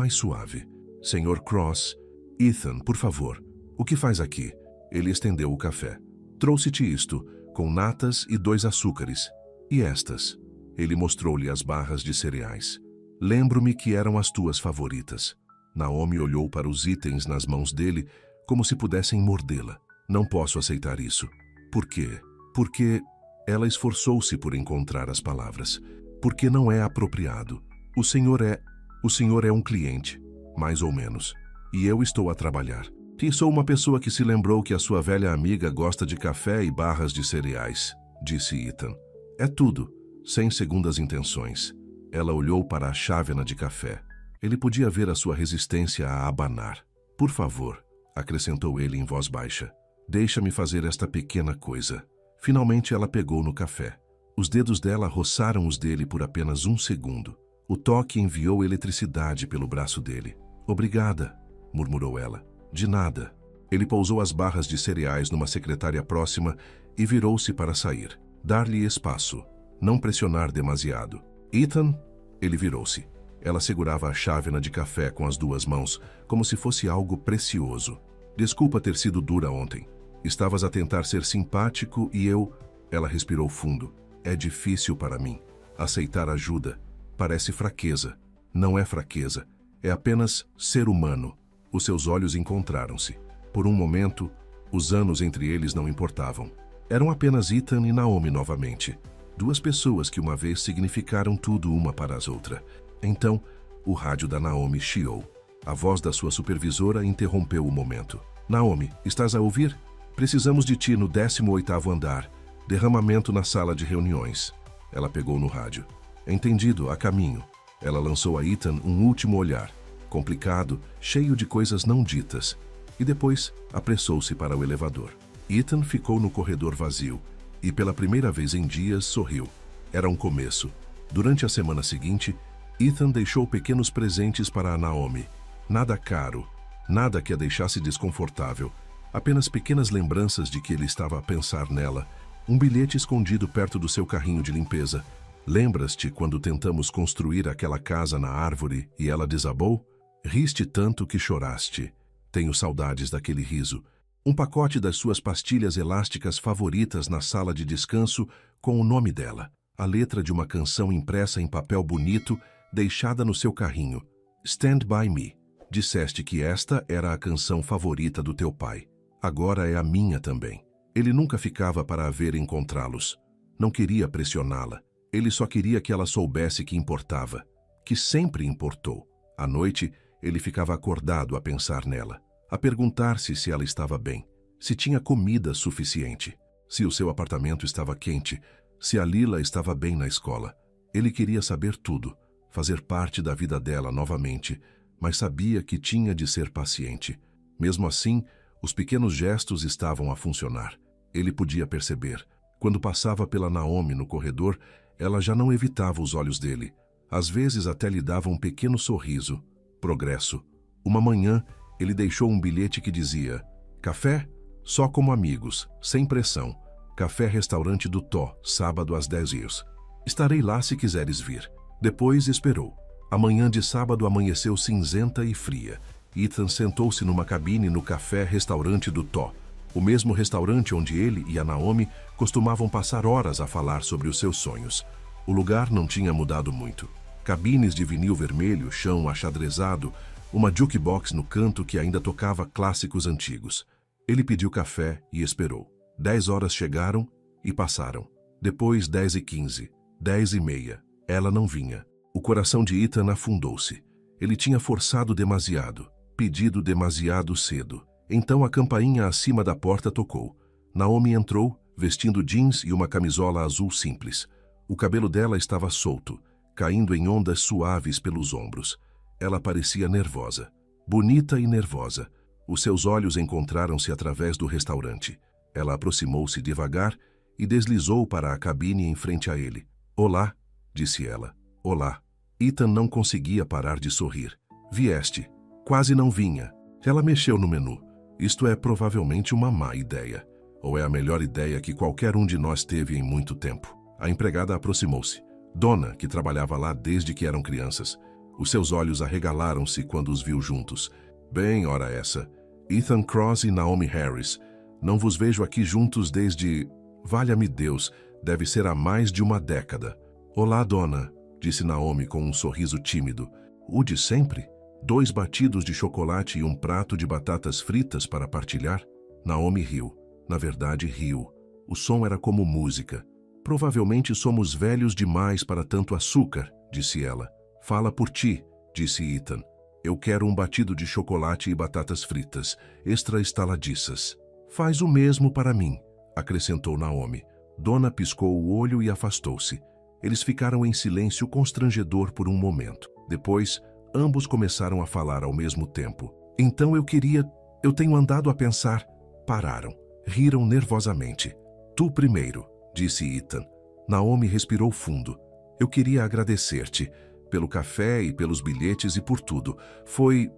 suave. Senhor Cross, Ethan, por favor, o que faz aqui? Ele estendeu o café. Trouxe-te isto, com natas e 2 açúcares. E estas? Ele mostrou-lhe as barras de cereais. Lembro-me que eram as tuas favoritas. Naomi olhou para os itens nas mãos dele, como se pudessem mordê-la. Não posso aceitar isso. Por quê? Porque ela esforçou-se por encontrar as palavras. Porque não é apropriado. O senhor é um cliente, mais ou menos. E eu estou a trabalhar. E sou uma pessoa que se lembrou que a sua velha amiga gosta de café e barras de cereais, disse Ethan. É tudo, sem segundas intenções. Ela olhou para a chávena de café. Ele podia ver a sua resistência a abanar. Por favor, acrescentou ele em voz baixa. Deixa-me fazer esta pequena coisa. Finalmente ela pegou no café. Os dedos dela roçaram os dele por apenas 1 segundo. O toque enviou eletricidade pelo braço dele. Obrigada, murmurou ela. De nada. Ele pousou as barras de cereais numa secretária próxima e virou-se para sair. Dar-lhe espaço. Não pressionar demasiado. Ethan, ele virou-se. Ela segurava a chávena de café com as 2 mãos, como se fosse algo precioso. Desculpa ter sido dura ontem. Estavas a tentar ser simpático e eu... Ela respirou fundo. É difícil para mim. Aceitar ajuda. Parece fraqueza. Não é fraqueza. É apenas ser humano. Os seus olhos encontraram-se. Por um momento, os anos entre eles não importavam. Eram apenas Ethan e Naomi novamente. 2 pessoas que uma vez significaram tudo uma para as outras. Então, o rádio da Naomi chiou. A voz da sua supervisora interrompeu o momento. Naomi, estás a ouvir? Precisamos de ti no 18º andar. Derramamento na sala de reuniões. Ela pegou no rádio. Entendido, a caminho. Ela lançou a Ethan um último olhar. Complicado, cheio de coisas não ditas. E depois apressou-se para o elevador. Ethan ficou no corredor vazio e pela primeira vez em dias sorriu. Era um começo. Durante a semana seguinte, Ethan deixou pequenos presentes para a Naomi. Nada caro, nada que a deixasse desconfortável. Apenas pequenas lembranças de que ele estava a pensar nela Um bilhete escondido perto do seu carrinho de limpeza. Lembras-te quando tentamos construir aquela casa na árvore e ela desabou? Riste tanto que choraste. Tenho saudades daquele riso. Um pacote das suas pastilhas elásticas favoritas na sala de descanso com o nome dela. A letra de uma canção impressa em papel bonito, deixada no seu carrinho. Stand By Me. Disseste que esta era a canção favorita do teu pai. Agora é a minha também. Ele nunca ficava para a ver encontrá-los. Não queria pressioná-la. Ele só queria que ela soubesse que importava. Que sempre importou. À noite, ele ficava acordado a pensar nela. A perguntar-se se ela estava bem. Se tinha comida suficiente. Se o seu apartamento estava quente. Se a Lila estava bem na escola. Ele queria saber tudo. Fazer parte da vida dela novamente. Mas sabia que tinha de ser paciente. Mesmo assim, os pequenos gestos estavam a funcionar. Ele podia perceber. Quando passava pela Naomi no corredor, ela já não evitava os olhos dele. Às vezes até lhe dava um pequeno sorriso. Progresso. Uma manhã, ele deixou um bilhete que dizia: café? Só como amigos, sem pressão. Café Restaurante do Tó, sábado às 10h. Estarei lá se quiseres vir. Depois esperou. A manhã de sábado amanheceu cinzenta e fria. Ethan sentou-se numa cabine no Café Restaurante do Tó, o mesmo restaurante onde ele e a Naomi costumavam passar horas a falar sobre os seus sonhos. O lugar não tinha mudado muito. Cabines de vinil vermelho, chão achadrezado, uma jukebox no canto que ainda tocava clássicos antigos. Ele pediu café e esperou. 10h chegaram e passaram. Depois 10h15, 10h30. Ela não vinha. O coração de Ethan afundou-se. Ele tinha forçado demasiado, pedido demasiado cedo. Então a campainha acima da porta tocou. Naomi entrou, vestindo jeans e uma camisola azul simples. O cabelo dela estava solto, caindo em ondas suaves pelos ombros. Ela parecia nervosa, bonita e nervosa. Os seus olhos encontraram-se através do restaurante. Ela aproximou-se devagar e deslizou para a cabine em frente a ele. Olá, disse ela. Olá. Ethan não conseguia parar de sorrir. Vieste. Quase não vinha. Ela mexeu no menu. Isto é provavelmente uma má ideia. Ou é a melhor ideia que qualquer um de nós teve em muito tempo. A empregada aproximou-se. Donna, que trabalhava lá desde que eram crianças. Os seus olhos arregalaram-se quando os viu juntos. Bem, ora essa. Ethan Cross e Naomi Harris. Não vos vejo aqui juntos desde... Valha-me Deus, deve ser há mais de uma década. Olá, Donna, disse Naomi com um sorriso tímido. O de sempre? 2 batidos de chocolate e um prato de batatas fritas para partilhar? Naomi riu. Na verdade, riu. O som era como música. Provavelmente somos velhos demais para tanto açúcar, disse ela. Fala por ti, disse Ethan. Eu quero um batido de chocolate e batatas fritas, extra estaladiças. Faz o mesmo para mim, acrescentou Naomi. Donna piscou o olho e afastou-se. Eles ficaram em silêncio constrangedor por um momento. Depois, ambos começaram a falar ao mesmo tempo. Então eu tenho andado a pensar. Pararam. Riram nervosamente. Tu primeiro, disse Ethan. Naomi respirou fundo. Eu queria agradecer-te pelo café e pelos bilhetes e por tudo. Foi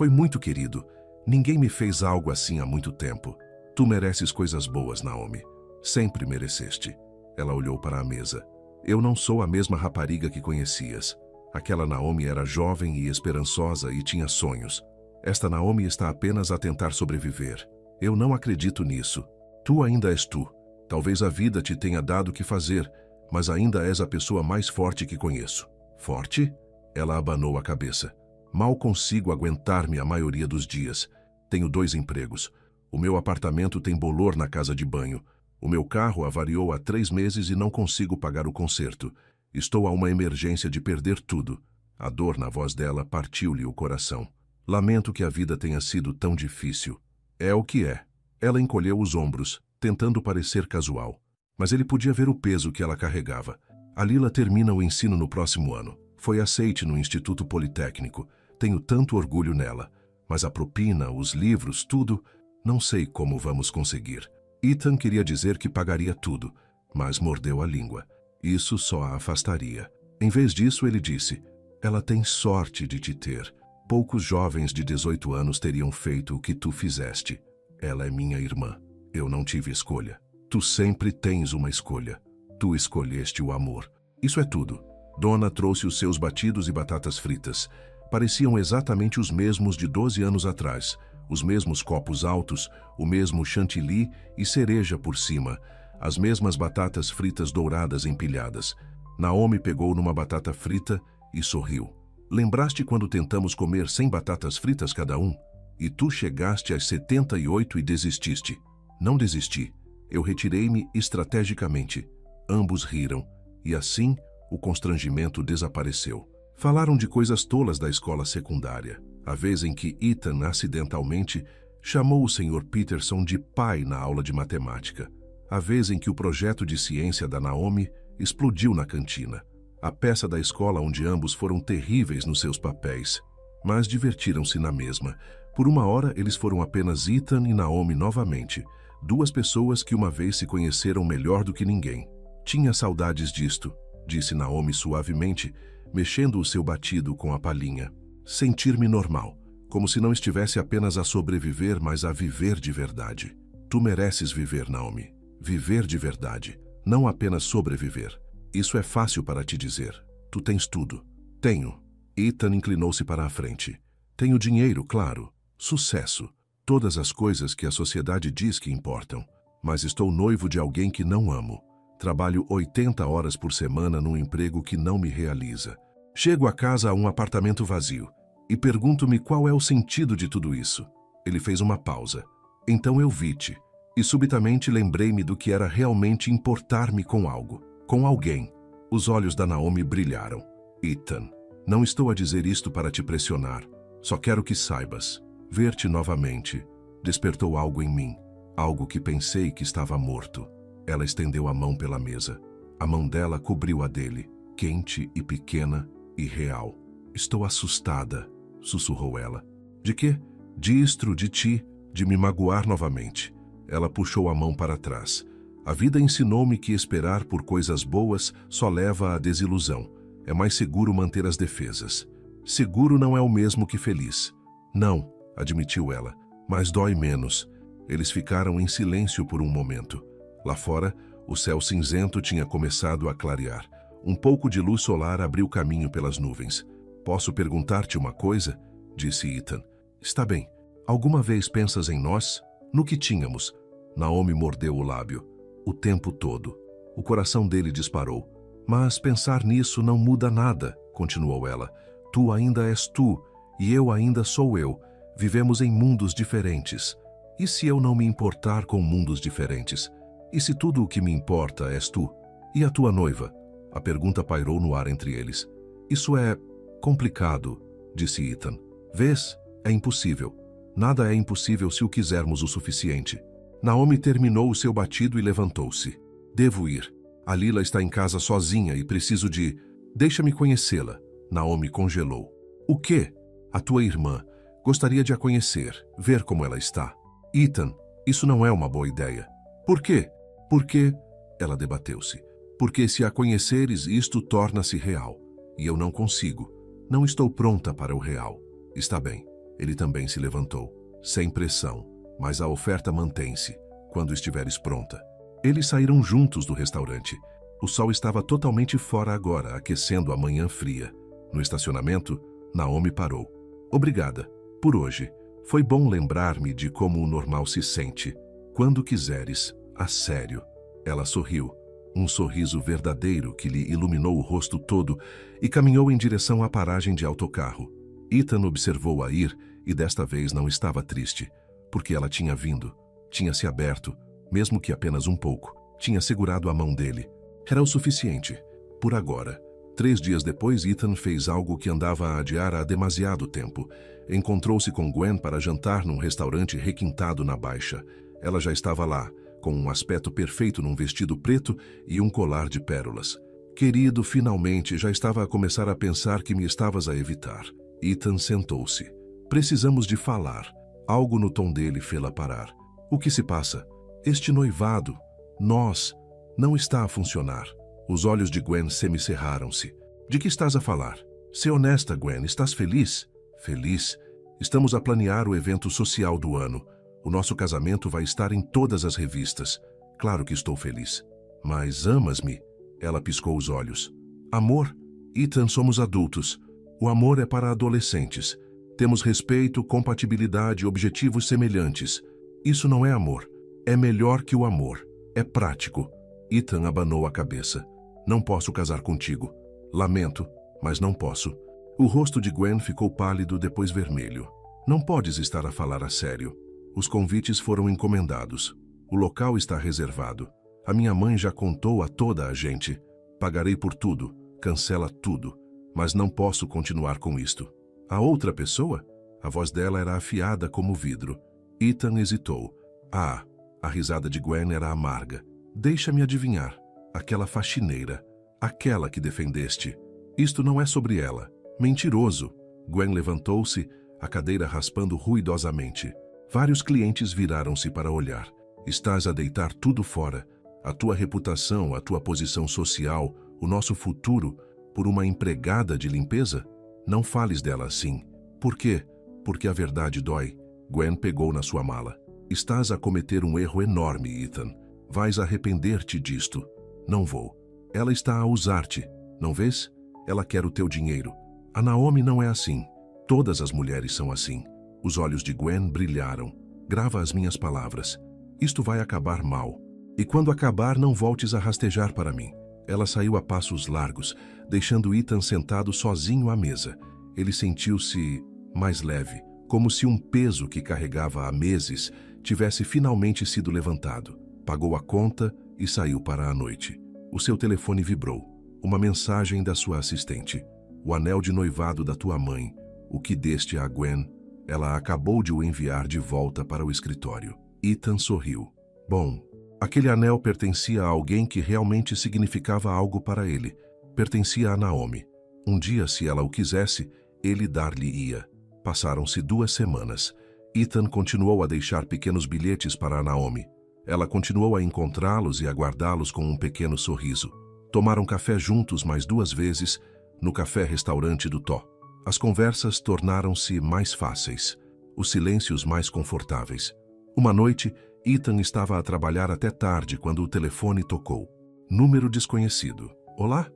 muito querido. Ninguém me fez algo assim há muito tempo. Tu mereces coisas boas, Naomi. Sempre mereceste. Ela olhou para a mesa. Eu não sou a mesma rapariga que conhecias. Aquela Naomi era jovem e esperançosa e tinha sonhos. Esta Naomi está apenas a tentar sobreviver. Eu não acredito nisso. Tu ainda és tu. Talvez a vida te tenha dado o que fazer, mas ainda és a pessoa mais forte que conheço. Forte? Ela abanou a cabeça. Mal consigo aguentar-me a maioria dos dias. Tenho 2 empregos. O meu apartamento tem bolor na casa de banho. O meu carro avariou há 3 meses e não consigo pagar o conserto. Estou a uma emergência de perder tudo. A dor na voz dela partiu-lhe o coração. Lamento que a vida tenha sido tão difícil. É o que é. Ela encolheu os ombros, tentando parecer casual. Mas ele podia ver o peso que ela carregava. A Lila termina o ensino no próximo ano. Foi aceite no Instituto Politécnico. Tenho tanto orgulho nela. Mas a propina, os livros, tudo... Não sei como vamos conseguir. Ethan queria dizer que pagaria tudo, mas mordeu a língua. Isso só a afastaria. Em vez disso, ele disse, ela tem sorte de te ter. Poucos jovens de 18 anos teriam feito o que tu fizeste. Ela é minha irmã. Eu não tive escolha. Tu sempre tens uma escolha. Tu escolheste o amor. Isso é tudo. Donna trouxe os seus batidos e batatas fritas. Pareciam exatamente os mesmos de 12 anos atrás. Os mesmos copos altos, o mesmo chantilly e cereja por cima. As mesmas batatas fritas douradas empilhadas. Naomi pegou numa batata frita e sorriu. Lembraste quando tentamos comer 100 batatas fritas cada um? E tu chegaste às 78 e desististe. Não desisti. Eu retirei-me estrategicamente. Ambos riram, e assim o constrangimento desapareceu. Falaram de coisas tolas da escola secundária. A vez em que Ethan, acidentalmente, chamou o Sr. Peterson de pai na aula de matemática. A vez em que o projeto de ciência da Naomi explodiu na cantina. A peça da escola onde ambos foram terríveis nos seus papéis, mas divertiram-se na mesma. Por uma hora, eles foram apenas Ethan e Naomi novamente, duas pessoas que uma vez se conheceram melhor do que ninguém. Tinha saudades disto, disse Naomi suavemente, mexendo o seu batido com a palhinha. Sentir-me normal, como se não estivesse apenas a sobreviver, mas a viver de verdade. Tu mereces viver, Naomi. Viver de verdade, não apenas sobreviver. Isso é fácil para te dizer. Tu tens tudo. Tenho. Ethan inclinou-se para a frente. Tenho dinheiro, claro. Sucesso. Todas as coisas que a sociedade diz que importam. Mas estou noivo de alguém que não amo. Trabalho 80 horas por semana num emprego que não me realiza. Chego a casa a um apartamento vazio e pergunto-me qual é o sentido de tudo isso. Ele fez uma pausa. Então eu vi-te e subitamente lembrei-me do que era realmente importar-me com algo, com alguém. Os olhos da Naomi brilharam. Ethan, não estou a dizer isto para te pressionar. Só quero que saibas. Ver-te novamente despertou algo em mim, algo que pensei que estava morto. Ela estendeu a mão pela mesa. A mão dela cobriu a dele, quente e pequena e real. Estou assustada, sussurrou ela. De quê? Disto, de ti, de me magoar novamente. Ela puxou a mão para trás. A vida ensinou-me que esperar por coisas boas só leva à desilusão. É mais seguro manter as defesas. Seguro não é o mesmo que feliz. Não, admitiu ela, mas dói menos. Eles ficaram em silêncio por um momento. Lá fora, o céu cinzento tinha começado a clarear. Um pouco de luz solar abriu caminho pelas nuvens. Posso perguntar-te uma coisa? Disse Ethan. Está bem. Alguma vez pensas em nós? No que tínhamos? Naomi mordeu o lábio. O tempo todo. O coração dele disparou. Mas pensar nisso não muda nada, continuou ela. Tu ainda és tu, e eu ainda sou eu. Vivemos em mundos diferentes. E se eu não me importar com mundos diferentes? E se tudo o que me importa és tu? E a tua noiva? A pergunta pairou no ar entre eles. Isso é complicado, disse Ethan. Vês? É impossível. Nada é impossível se o quisermos o suficiente. Naomi terminou o seu batido e levantou-se. Devo ir. A Lila está em casa sozinha e preciso de... Deixa-me conhecê-la. Naomi congelou. O quê? A tua irmã. Gostaria de a conhecer, ver como ela está. Ethan, isso não é uma boa ideia. Por quê? Porque... Ela debateu-se. Porque se a conheceres, isto torna-se real. E eu não consigo. Não estou pronta para o real. Está bem. Ele também se levantou. Sem pressão. Mas a oferta mantém-se. Quando estiveres pronta. Eles saíram juntos do restaurante. O sol estava totalmente fora agora, aquecendo a manhã fria. No estacionamento, Naomi parou. Obrigada. Por hoje. Foi bom lembrar-me de como o normal se sente. Quando quiseres. A sério. Ela sorriu. Um sorriso verdadeiro que lhe iluminou o rosto todo e caminhou em direção à paragem de autocarro. Ethan observou-a ir e desta vez não estava triste, porque ela tinha vindo, tinha se aberto, mesmo que apenas um pouco, tinha segurado a mão dele. Era o suficiente, por agora. 3 dias depois, Ethan fez algo que andava a adiar há demasiado tempo. Encontrou-se com Gwen para jantar num restaurante requintado na Baixa. Ela já estava lá, com um aspecto perfeito num vestido preto e um colar de pérolas. Querido, finalmente, já estava a começar a pensar que me estavas a evitar. Ethan sentou-se. Precisamos de falar. Algo no tom dele fê-la parar. O que se passa? Este noivado, nós, não está a funcionar. Os olhos de Gwen semicerraram-se. De que estás a falar? Sê honesta, Gwen, estás feliz? Feliz? Estamos a planear o evento social do ano. O nosso casamento vai estar em todas as revistas. Claro que estou feliz. Mas amas-me? Ela piscou os olhos. Amor? Ethan, somos adultos. O amor é para adolescentes. Temos respeito, compatibilidade, objetivos semelhantes. Isso não é amor. É melhor que o amor. É prático. Ethan abanou a cabeça. Não posso casar contigo. Lamento, mas não posso. O rosto de Gwen ficou pálido, depois vermelho. Não podes estar a falar a sério. Os convites foram encomendados. O local está reservado. A minha mãe já contou a toda a gente. Pagarei por tudo. Cancela tudo. Mas não posso continuar com isto. A outra pessoa? A voz dela era afiada como vidro. Ethan hesitou. Ah, a risada de Gwen era amarga. Deixa-me adivinhar. Aquela faxineira. Aquela que defendeste. Isto não é sobre ela. Mentiroso. Gwen levantou-se, a cadeira raspando ruidosamente. Vários clientes viraram-se para olhar. Estás a deitar tudo fora. A tua reputação, a tua posição social, o nosso futuro, por uma empregada de limpeza? Não fales dela assim. Por quê? Porque a verdade dói. Gwen pegou na sua mala. Estás a cometer um erro enorme, Ethan. Vais arrepender-te disto. Não vou. Ela está a usar-te. Não vês? Ela quer o teu dinheiro. A Naomi não é assim. Todas as mulheres são assim. Os olhos de Gwen brilharam. Grava as minhas palavras. Isto vai acabar mal. E quando acabar, não voltes a rastejar para mim. Ela saiu a passos largos, deixando Ethan sentado sozinho à mesa. Ele sentiu-se mais leve, como se um peso que carregava há meses tivesse finalmente sido levantado. Pagou a conta e saiu para a noite. O seu telefone vibrou. Uma mensagem da sua assistente. O anel de noivado da tua mãe, o que deste a Gwen, ela acabou de o enviar de volta para o escritório. Ethan sorriu. Bom, aquele anel pertencia a alguém que realmente significava algo para ele. Pertencia a Naomi. Um dia, se ela o quisesse, ele dar-lhe-ia. Passaram-se 2 semanas. Ethan continuou a deixar pequenos bilhetes para a Naomi. Ela continuou a encontrá-los e a guardá-los com um pequeno sorriso. Tomaram café juntos mais 2 vezes, no café-restaurante do Tó. As conversas tornaram-se mais fáceis, os silêncios mais confortáveis. Uma noite, Ethan estava a trabalhar até tarde quando o telefone tocou. Número desconhecido. Olá?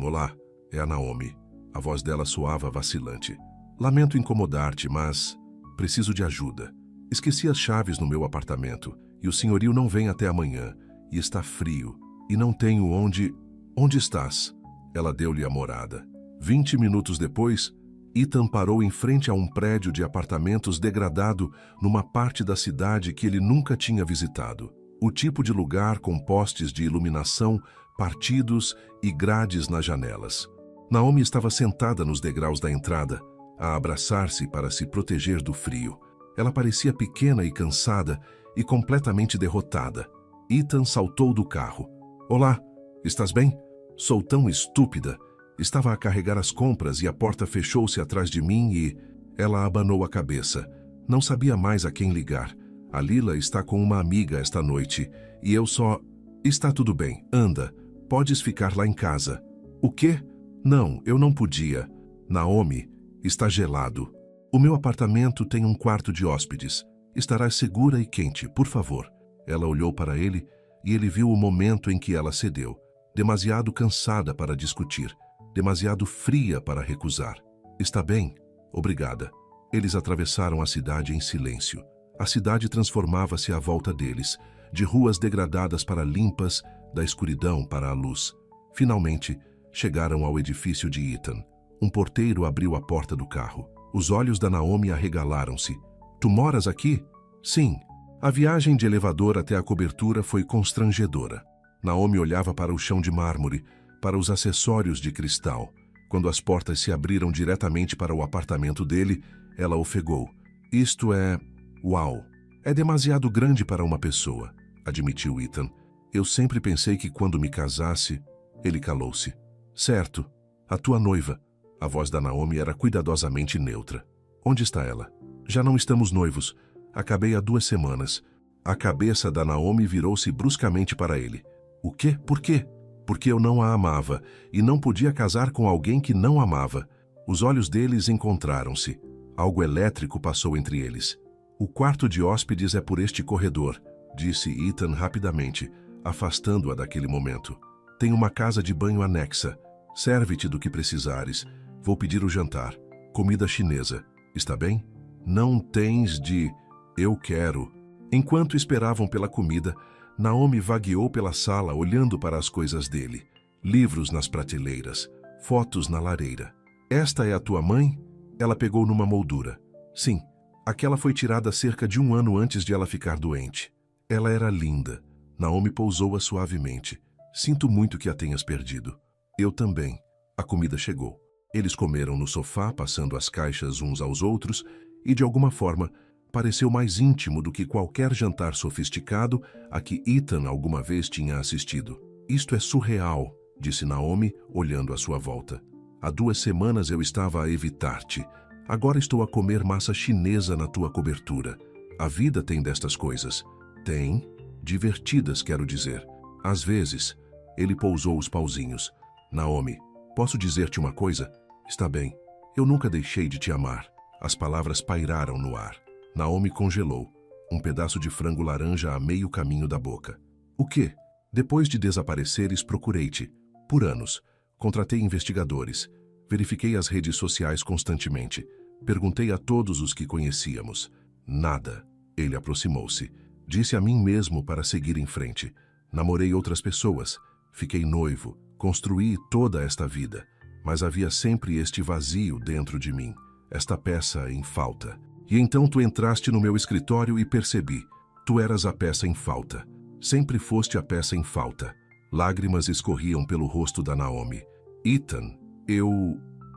Olá. É a Naomi. A voz dela soava vacilante. Lamento incomodar-te, mas preciso de ajuda. Esqueci as chaves no meu apartamento e o senhorio não vem até amanhã e está frio e não tenho onde... Onde estás? Ela deu-lhe a morada. 20 minutos depois, Ethan parou em frente a um prédio de apartamentos degradado numa parte da cidade que ele nunca tinha visitado. O tipo de lugar com postes de iluminação, partidos e grades nas janelas. Naomi estava sentada nos degraus da entrada, a abraçar-se para se proteger do frio. Ela parecia pequena e cansada e completamente derrotada. Ethan saltou do carro. Olá, estás bem? Sou tão estúpida. Estava a carregar as compras e a porta fechou-se atrás de mim e... Ela abanou a cabeça. Não sabia mais a quem ligar. A Lila está com uma amiga esta noite e eu só... Está tudo bem, anda. Podes ficar lá em casa. O quê? Não, eu não podia. Naomi, está gelado. O meu apartamento tem um quarto de hóspedes. Estarás segura e quente, por favor. Ela olhou para ele e ele viu o momento em que ela cedeu. Demasiado cansada para discutir. Demasiado fria para recusar. Está bem? Obrigada. Eles atravessaram a cidade em silêncio. A cidade transformava-se à volta deles, de ruas degradadas para limpas, da escuridão para a luz. Finalmente, chegaram ao edifício de Ethan. Um porteiro abriu a porta do carro. Os olhos da Naomi arregalaram-se. Tu moras aqui? Sim. A viagem de elevador até a cobertura foi constrangedora. Naomi olhava para o chão de mármore, para os acessórios de cristal. Quando as portas se abriram diretamente para o apartamento dele, ela ofegou. Isto é... Uau! É demasiado grande para uma pessoa, admitiu Ethan. Eu sempre pensei que quando me casasse... Ele calou-se. Certo. A tua noiva. A voz da Naomi era cuidadosamente neutra. Onde está ela? Já não estamos noivos. Acabei há 2 semanas. A cabeça da Naomi virou-se bruscamente para ele. O quê? Por quê? Porque eu não a amava e não podia casar com alguém que não amava. Os olhos deles encontraram-se. Algo elétrico passou entre eles. O quarto de hóspedes é por este corredor. disse Ethan rapidamente, afastando-a daquele momento. Tenho uma casa de banho anexa. Serve-te do que precisares. Vou pedir o jantar. Comida chinesa. Está bem? Não tens de... Eu quero. Enquanto esperavam pela comida, Naomi vagueou pela sala olhando para as coisas dele. Livros nas prateleiras, fotos na lareira. Esta é a tua mãe? Ela pegou numa moldura. Sim, aquela foi tirada cerca de 1 ano antes de ela ficar doente. Ela era linda. Naomi pousou-a suavemente. Sinto muito que a tenhas perdido. Eu também. A comida chegou. Eles comeram no sofá, passando as caixas uns aos outros, e de alguma forma pareceu mais íntimo do que qualquer jantar sofisticado a que Ethan alguma vez tinha assistido. Isto é surreal, disse Naomi, olhando à sua volta. Há 2 semanas eu estava a evitar-te. Agora estou a comer massa chinesa na tua cobertura. A vida tem destas coisas. Tem. Divertidas, quero dizer. Às vezes, ele pousou os pauzinhos. Naomi, posso dizer-te uma coisa? Está bem. Eu nunca deixei de te amar. As palavras pairaram no ar. Naomi congelou. Um pedaço de frango laranja a meio caminho da boca. O quê? Depois de desapareceres, procurei-te. Por anos. Contratei investigadores. Verifiquei as redes sociais constantemente. Perguntei a todos os que conhecíamos. Nada. Ele aproximou-se. Disse a mim mesmo para seguir em frente. Namorei outras pessoas. Fiquei noivo. Construí toda esta vida. Mas havia sempre este vazio dentro de mim. Esta peça em falta. E então tu entraste no meu escritório e percebi. Tu eras a peça em falta. Sempre foste a peça em falta. Lágrimas escorriam pelo rosto da Naomi. Ethan,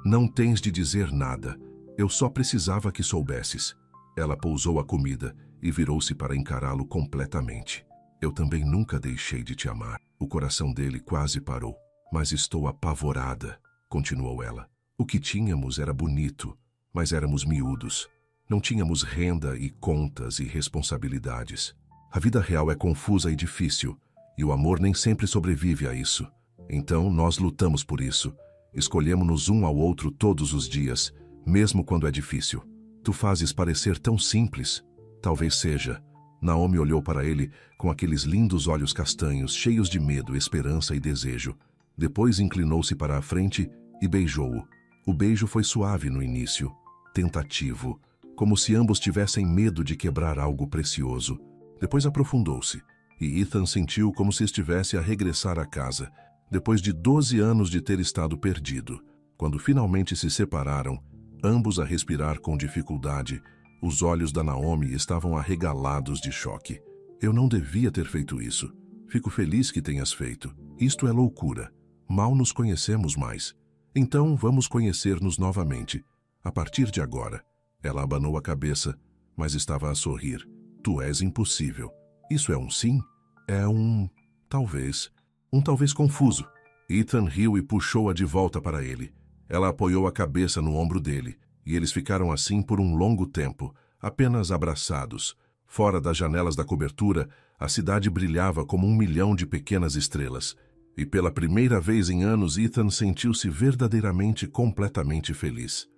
não tens de dizer nada. Eu só precisava que soubesses. Ela pousou a comida e virou-se para encará-lo completamente. Eu também nunca deixei de te amar. O coração dele quase parou. Mas estou apavorada, continuou ela. O que tínhamos era bonito, mas éramos miúdos. Não tínhamos renda e contas e responsabilidades. A vida real é confusa e difícil, e o amor nem sempre sobrevive a isso. Então, nós lutamos por isso. Escolhemos-nos um ao outro todos os dias, mesmo quando é difícil. Tu fazes parecer tão simples. Talvez seja. Naomi olhou para ele com aqueles lindos olhos castanhos, cheios de medo, esperança e desejo. Depois inclinou-se para a frente e beijou-o. O beijo foi suave no início, tentativo, como se ambos tivessem medo de quebrar algo precioso. Depois aprofundou-se, e Ethan sentiu como se estivesse a regressar à casa, depois de 12 anos de ter estado perdido. Quando finalmente se separaram, ambos a respirar com dificuldade, os olhos da Naomi estavam arregalados de choque. Eu não devia ter feito isso. Fico feliz que tenhas feito. Isto é loucura. Mal nos conhecemos mais. Então vamos conhecer-nos novamente. A partir de agora. Ela abanou a cabeça, mas estava a sorrir. Tu és impossível. Isso é um sim? É um... talvez. Um talvez confuso. Ethan riu e puxou-a de volta para ele. Ela apoiou a cabeça no ombro dele, e eles ficaram assim por um longo tempo, apenas abraçados. Fora das janelas da cobertura, a cidade brilhava como 1 milhão de pequenas estrelas. E pela primeira vez em anos, Ethan sentiu-se verdadeiramente completamente feliz.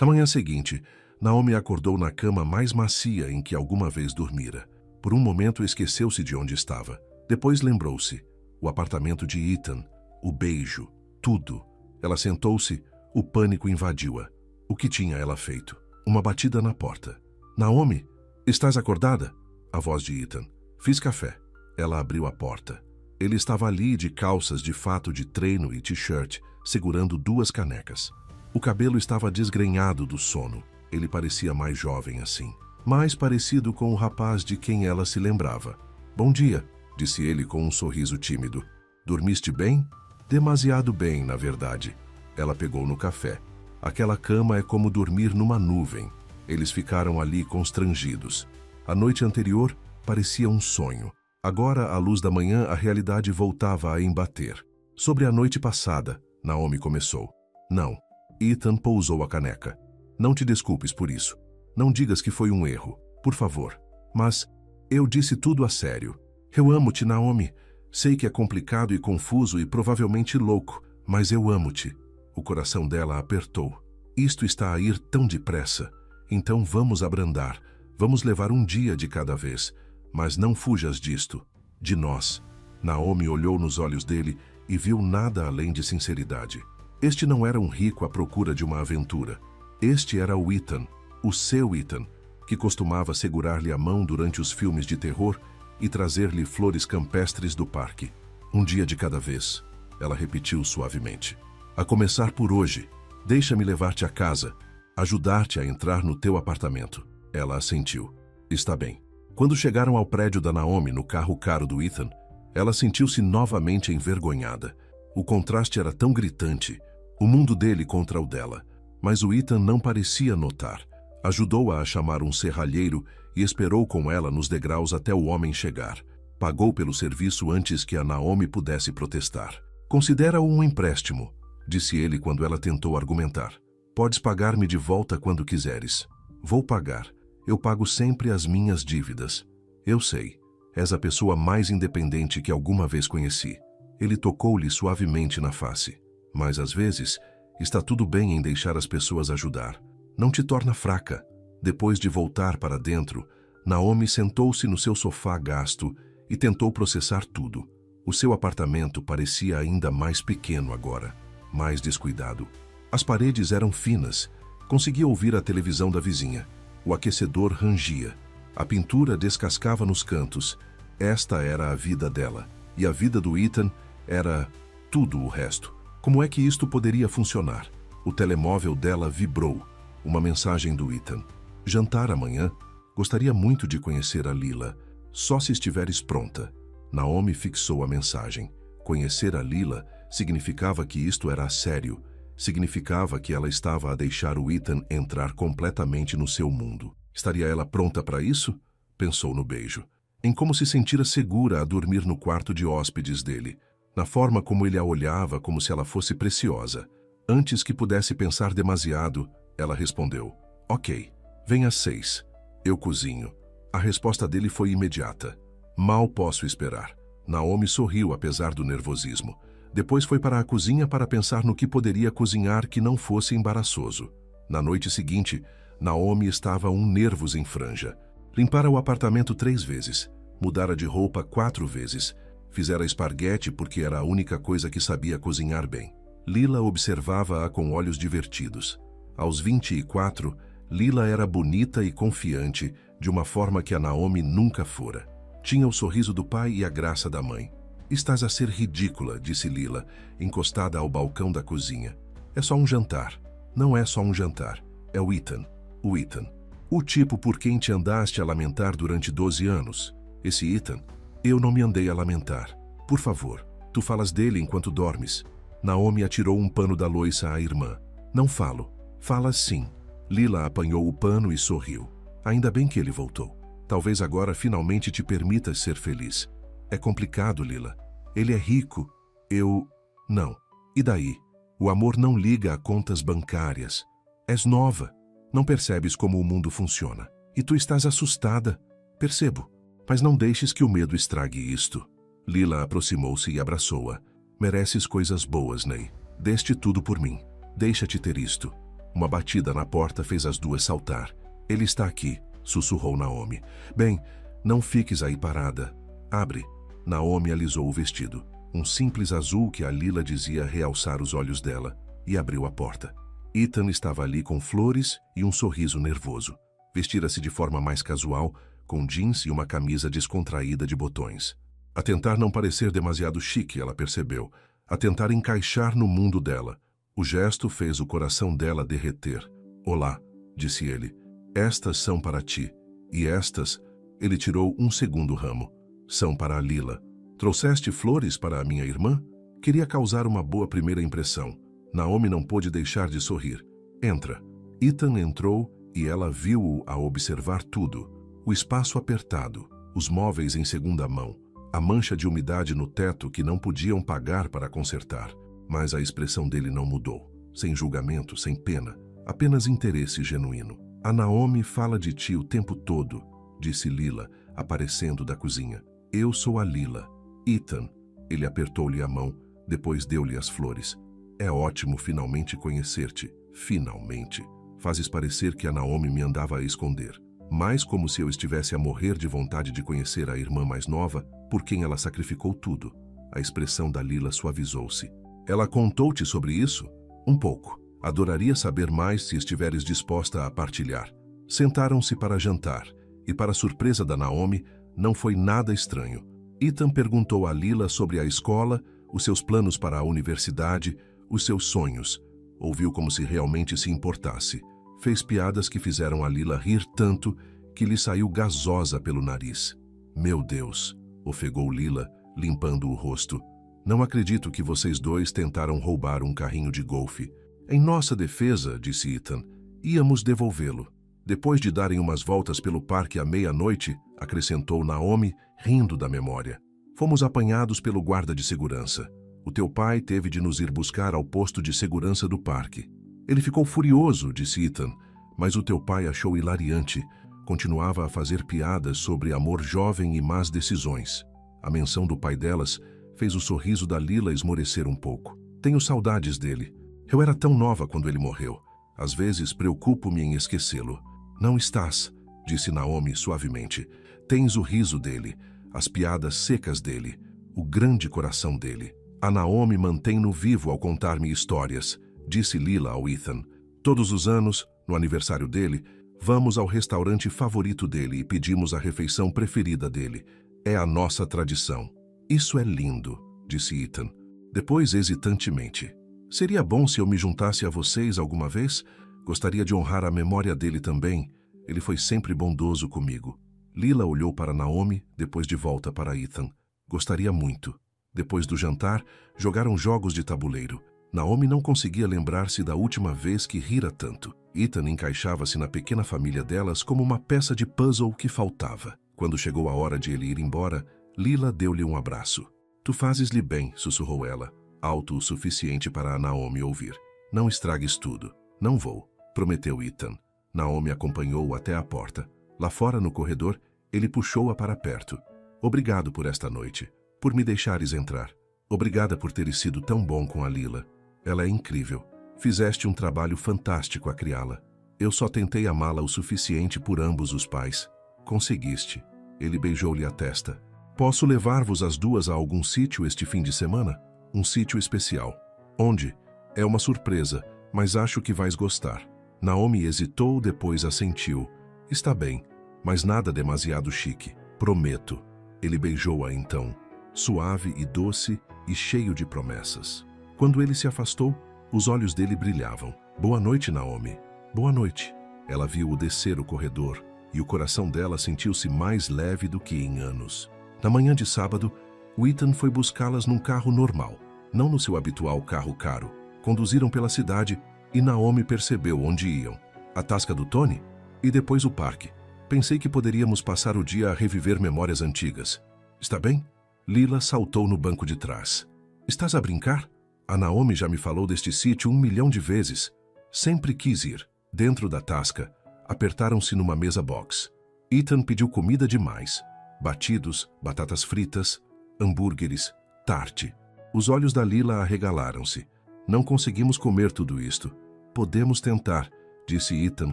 Na manhã seguinte, Naomi acordou na cama mais macia em que alguma vez dormira. Por um momento esqueceu-se de onde estava. Depois lembrou-se. O apartamento de Ethan, o beijo, tudo. Ela sentou-se, o pânico invadiu-a. O que tinha ela feito? Uma batida na porta. Naomi, estás acordada? A voz de Ethan. Fiz café. Ela abriu a porta. Ele estava ali de calças de fato de treino e t-shirt, segurando 2 canecas. O cabelo estava desgrenhado do sono. Ele parecia mais jovem assim. Mais parecido com o rapaz de quem ela se lembrava. Bom dia, disse ele com um sorriso tímido. Dormiste bem? Demasiado bem, na verdade. Ela pegou no café. Aquela cama é como dormir numa nuvem. Eles ficaram ali constrangidos. A noite anterior parecia um sonho. Agora, à luz da manhã, a realidade voltava a embater. Sobre a noite passada, Naomi começou. Não. Ethan pousou a caneca. Não te desculpes por isso. Não digas que foi um erro, por favor. Mas eu disse tudo a sério. Eu amo-te, Naomi. Sei que é complicado e confuso e provavelmente louco, mas eu amo-te. O coração dela apertou. Isto está a ir tão depressa. Então vamos abrandar. Vamos levar um dia de cada vez. Mas não fujas disto, de nós. Naomi olhou nos olhos dele e viu nada além de sinceridade. Este não era um rico à procura de uma aventura. Este era o Ethan, o seu Ethan, que costumava segurar-lhe a mão durante os filmes de terror e trazer-lhe flores campestres do parque. Um dia de cada vez, ela repetiu suavemente. A começar por hoje, deixa-me levar-te a casa, ajudar-te a entrar no teu apartamento. Ela assentiu. Está bem. Quando chegaram ao prédio da Naomi no carro caro do Ethan, ela sentiu-se novamente envergonhada. O contraste era tão gritante, o mundo dele contra o dela. Mas o Ethan não parecia notar. Ajudou-a a chamar um serralheiro e esperou com ela nos degraus até o homem chegar. Pagou pelo serviço antes que a Naomi pudesse protestar. Considera-o um empréstimo, disse ele quando ela tentou argumentar. Podes pagar-me de volta quando quiseres. Vou pagar. Eu pago sempre as minhas dívidas. Eu sei. És a pessoa mais independente que alguma vez conheci. Ele tocou-lhe suavemente na face. Mas, às vezes, está tudo bem em deixar as pessoas ajudar. Não te torna fraca. Depois de voltar para dentro, Naomi sentou-se no seu sofá gasto e tentou processar tudo. O seu apartamento parecia ainda mais pequeno agora, mais descuidado. As paredes eram finas. Conseguia ouvir a televisão da vizinha. O aquecedor rangia. A pintura descascava nos cantos. Esta era a vida dela. E a vida do Ethan era tudo o resto. Como é que isto poderia funcionar? O telemóvel dela vibrou. Uma mensagem do Ethan. Jantar amanhã? Gostaria muito de conhecer a Lila. Só se estiveres pronta. Naomi fixou a mensagem. Conhecer a Lila significava que isto era sério. Significava que ela estava a deixar o Ethan entrar completamente no seu mundo. Estaria ela pronta para isso? Pensou no beijo. Em como se sentira segura a dormir no quarto de hóspedes dele. Na forma como ele a olhava como se ela fosse preciosa. Antes que pudesse pensar demasiado, ela respondeu. Ok, vem às 6. Eu cozinho. A resposta dele foi imediata. Mal posso esperar. Naomi sorriu apesar do nervosismo. Depois foi para a cozinha para pensar no que poderia cozinhar que não fosse embaraçoso. Na noite seguinte, Naomi estava nervos em franja. Limpara o apartamento 3 vezes. Mudara de roupa 4 vezes. Fizera esparguete porque era a única coisa que sabia cozinhar bem. Lila observava-a com olhos divertidos. Aos 24, Lila era bonita e confiante, de uma forma que a Naomi nunca fora. Tinha o sorriso do pai e a graça da mãe. Estás a ser ridícula, disse Lila, encostada ao balcão da cozinha. É só um jantar. Não é só um jantar. É o Ethan. O Ethan. O tipo por quem te andaste a lamentar durante 12 anos. Esse Ethan. Eu não me andei a lamentar. Por favor, tu falas dele enquanto dormes. Naomi atirou um pano da louça à irmã. Não falo. Fala sim. Lila apanhou o pano e sorriu. Ainda bem que ele voltou. Talvez agora finalmente te permitas ser feliz. É complicado, Lila. Ele é rico. Eu... Não. E daí? O amor não liga a contas bancárias. És nova. Não percebes como o mundo funciona. E tu estás assustada. Percebo. Mas não deixes que o medo estrague isto. Lila aproximou-se e abraçou-a. Mereces coisas boas, Ney. Deste tudo por mim. Deixa-te ter isto. Uma batida na porta fez as duas saltar. Ele está aqui, sussurrou Naomi. Bem, não fiques aí parada. Abre. Naomi alisou o vestido. Um simples azul que a Lila dizia realçar os olhos dela. E abriu a porta. Ethan estava ali com flores e um sorriso nervoso. Vestira-se de forma mais casual, com jeans e uma camisa descontraída de botões. A tentar não parecer demasiado chique, ela percebeu. A tentar encaixar no mundo dela. O gesto fez o coração dela derreter. Olá, disse ele. Estas são para ti. E estas, ele tirou um segundo ramo. São para a Lila. Trouxeste flores para a minha irmã? Queria causar uma boa primeira impressão. Naomi não pôde deixar de sorrir. Entra. Ethan entrou e ela viu-o a observar tudo. O espaço apertado, os móveis em segunda mão, a mancha de umidade no teto que não podiam pagar para consertar. Mas a expressão dele não mudou. Sem julgamento, sem pena, apenas interesse genuíno. A Naomi fala de ti o tempo todo, disse Lila, aparecendo da cozinha. Eu sou a Lila. Ethan. Ele apertou-lhe a mão, depois deu-lhe as flores. É ótimo finalmente conhecer-te. Finalmente. Fazes parecer que a Naomi me andava a esconder. mais como se eu estivesse a morrer de vontade de conhecer a irmã mais nova, por quem ela sacrificou tudo. A expressão da Lila suavizou-se. Ela contou-te sobre isso? Um pouco. Adoraria saber mais se estiveres disposta a partilhar. Sentaram-se para jantar, e para surpresa da Naomi, não foi nada estranho. Ethan perguntou a Lila sobre a escola, os seus planos para a universidade, os seus sonhos. Ouviu como se realmente se importasse. Fez piadas que fizeram a Lila rir tanto que lhe saiu gasosa pelo nariz. Meu Deus, ofegou Lila, limpando o rosto. Não acredito que vocês dois tentaram roubar um carrinho de golfe. Em nossa defesa, disse Ethan, íamos devolvê-lo. Depois de darem umas voltas pelo parque à meia-noite, acrescentou Naomi, rindo da memória. Fomos apanhados pelo guarda de segurança. O teu pai teve de nos ir buscar ao posto de segurança do parque. Ele ficou furioso, disse Ethan, mas o teu pai achou hilariante. Continuava a fazer piadas sobre amor jovem e más decisões. A menção do pai delas fez o sorriso da Lila esmorecer um pouco. Tenho saudades dele. Eu era tão nova quando ele morreu. Às vezes preocupo-me em esquecê-lo. Não estás, disse Naomi suavemente. Tens o riso dele, as piadas secas dele, o grande coração dele. A Naomi mantém-no vivo ao contar-me histórias, disse Lila ao Ethan. Todos os anos, no aniversário dele, vamos ao restaurante favorito dele e pedimos a refeição preferida dele. É a nossa tradição. Isso é lindo, disse Ethan. Depois, hesitantemente. Seria bom se eu me juntasse a vocês alguma vez? Gostaria de honrar a memória dele também. Ele foi sempre bondoso comigo. Lila olhou para Naomi, depois de volta para Ethan. Gostaria muito. Depois do jantar, jogaram jogos de tabuleiro. Naomi não conseguia lembrar-se da última vez que rira tanto. Ethan encaixava-se na pequena família delas como uma peça de puzzle que faltava. Quando chegou a hora de ele ir embora, Lila deu-lhe um abraço. Tu fazes-lhe bem, sussurrou ela, alto o suficiente para a Naomi ouvir. Não estragues tudo. Não vou, prometeu Ethan. Naomi acompanhou-o até a porta. Lá fora, no corredor, ele puxou-a para perto. Obrigado por esta noite. Por me deixares entrar. Obrigada por teres sido tão bom com a Lila. Ela é incrível. Fizeste um trabalho fantástico a criá-la. Eu só tentei amá-la o suficiente por ambos os pais. Conseguiste. Ele beijou-lhe a testa. Posso levar-vos as duas a algum sítio este fim de semana? Um sítio especial. Onde? É uma surpresa, mas acho que vais gostar. Naomi hesitou, depois assentiu. Está bem, mas nada demasiado chique. Prometo. Ele beijou-a então. Suave e doce e cheio de promessas. Quando ele se afastou, os olhos dele brilhavam. Boa noite, Naomi. Boa noite. Ela viu-o descer o corredor e o coração dela sentiu-se mais leve do que em anos. Na manhã de sábado, Ethan foi buscá-las num carro normal, não no seu habitual carro caro. Conduziram pela cidade e Naomi percebeu onde iam. A tasca do Tony e depois o parque. Pensei que poderíamos passar o dia a reviver memórias antigas. Está bem? Lila saltou no banco de trás. Estás a brincar? A Naomi já me falou deste sítio 1 milhão de vezes. Sempre quis ir. Dentro da tasca, apertaram-se numa mesa box. Ethan pediu comida demais. Batidos, batatas fritas, hambúrgueres, tarte. Os olhos da Lila arregalaram-se. Não conseguimos comer tudo isto. Podemos tentar, disse Ethan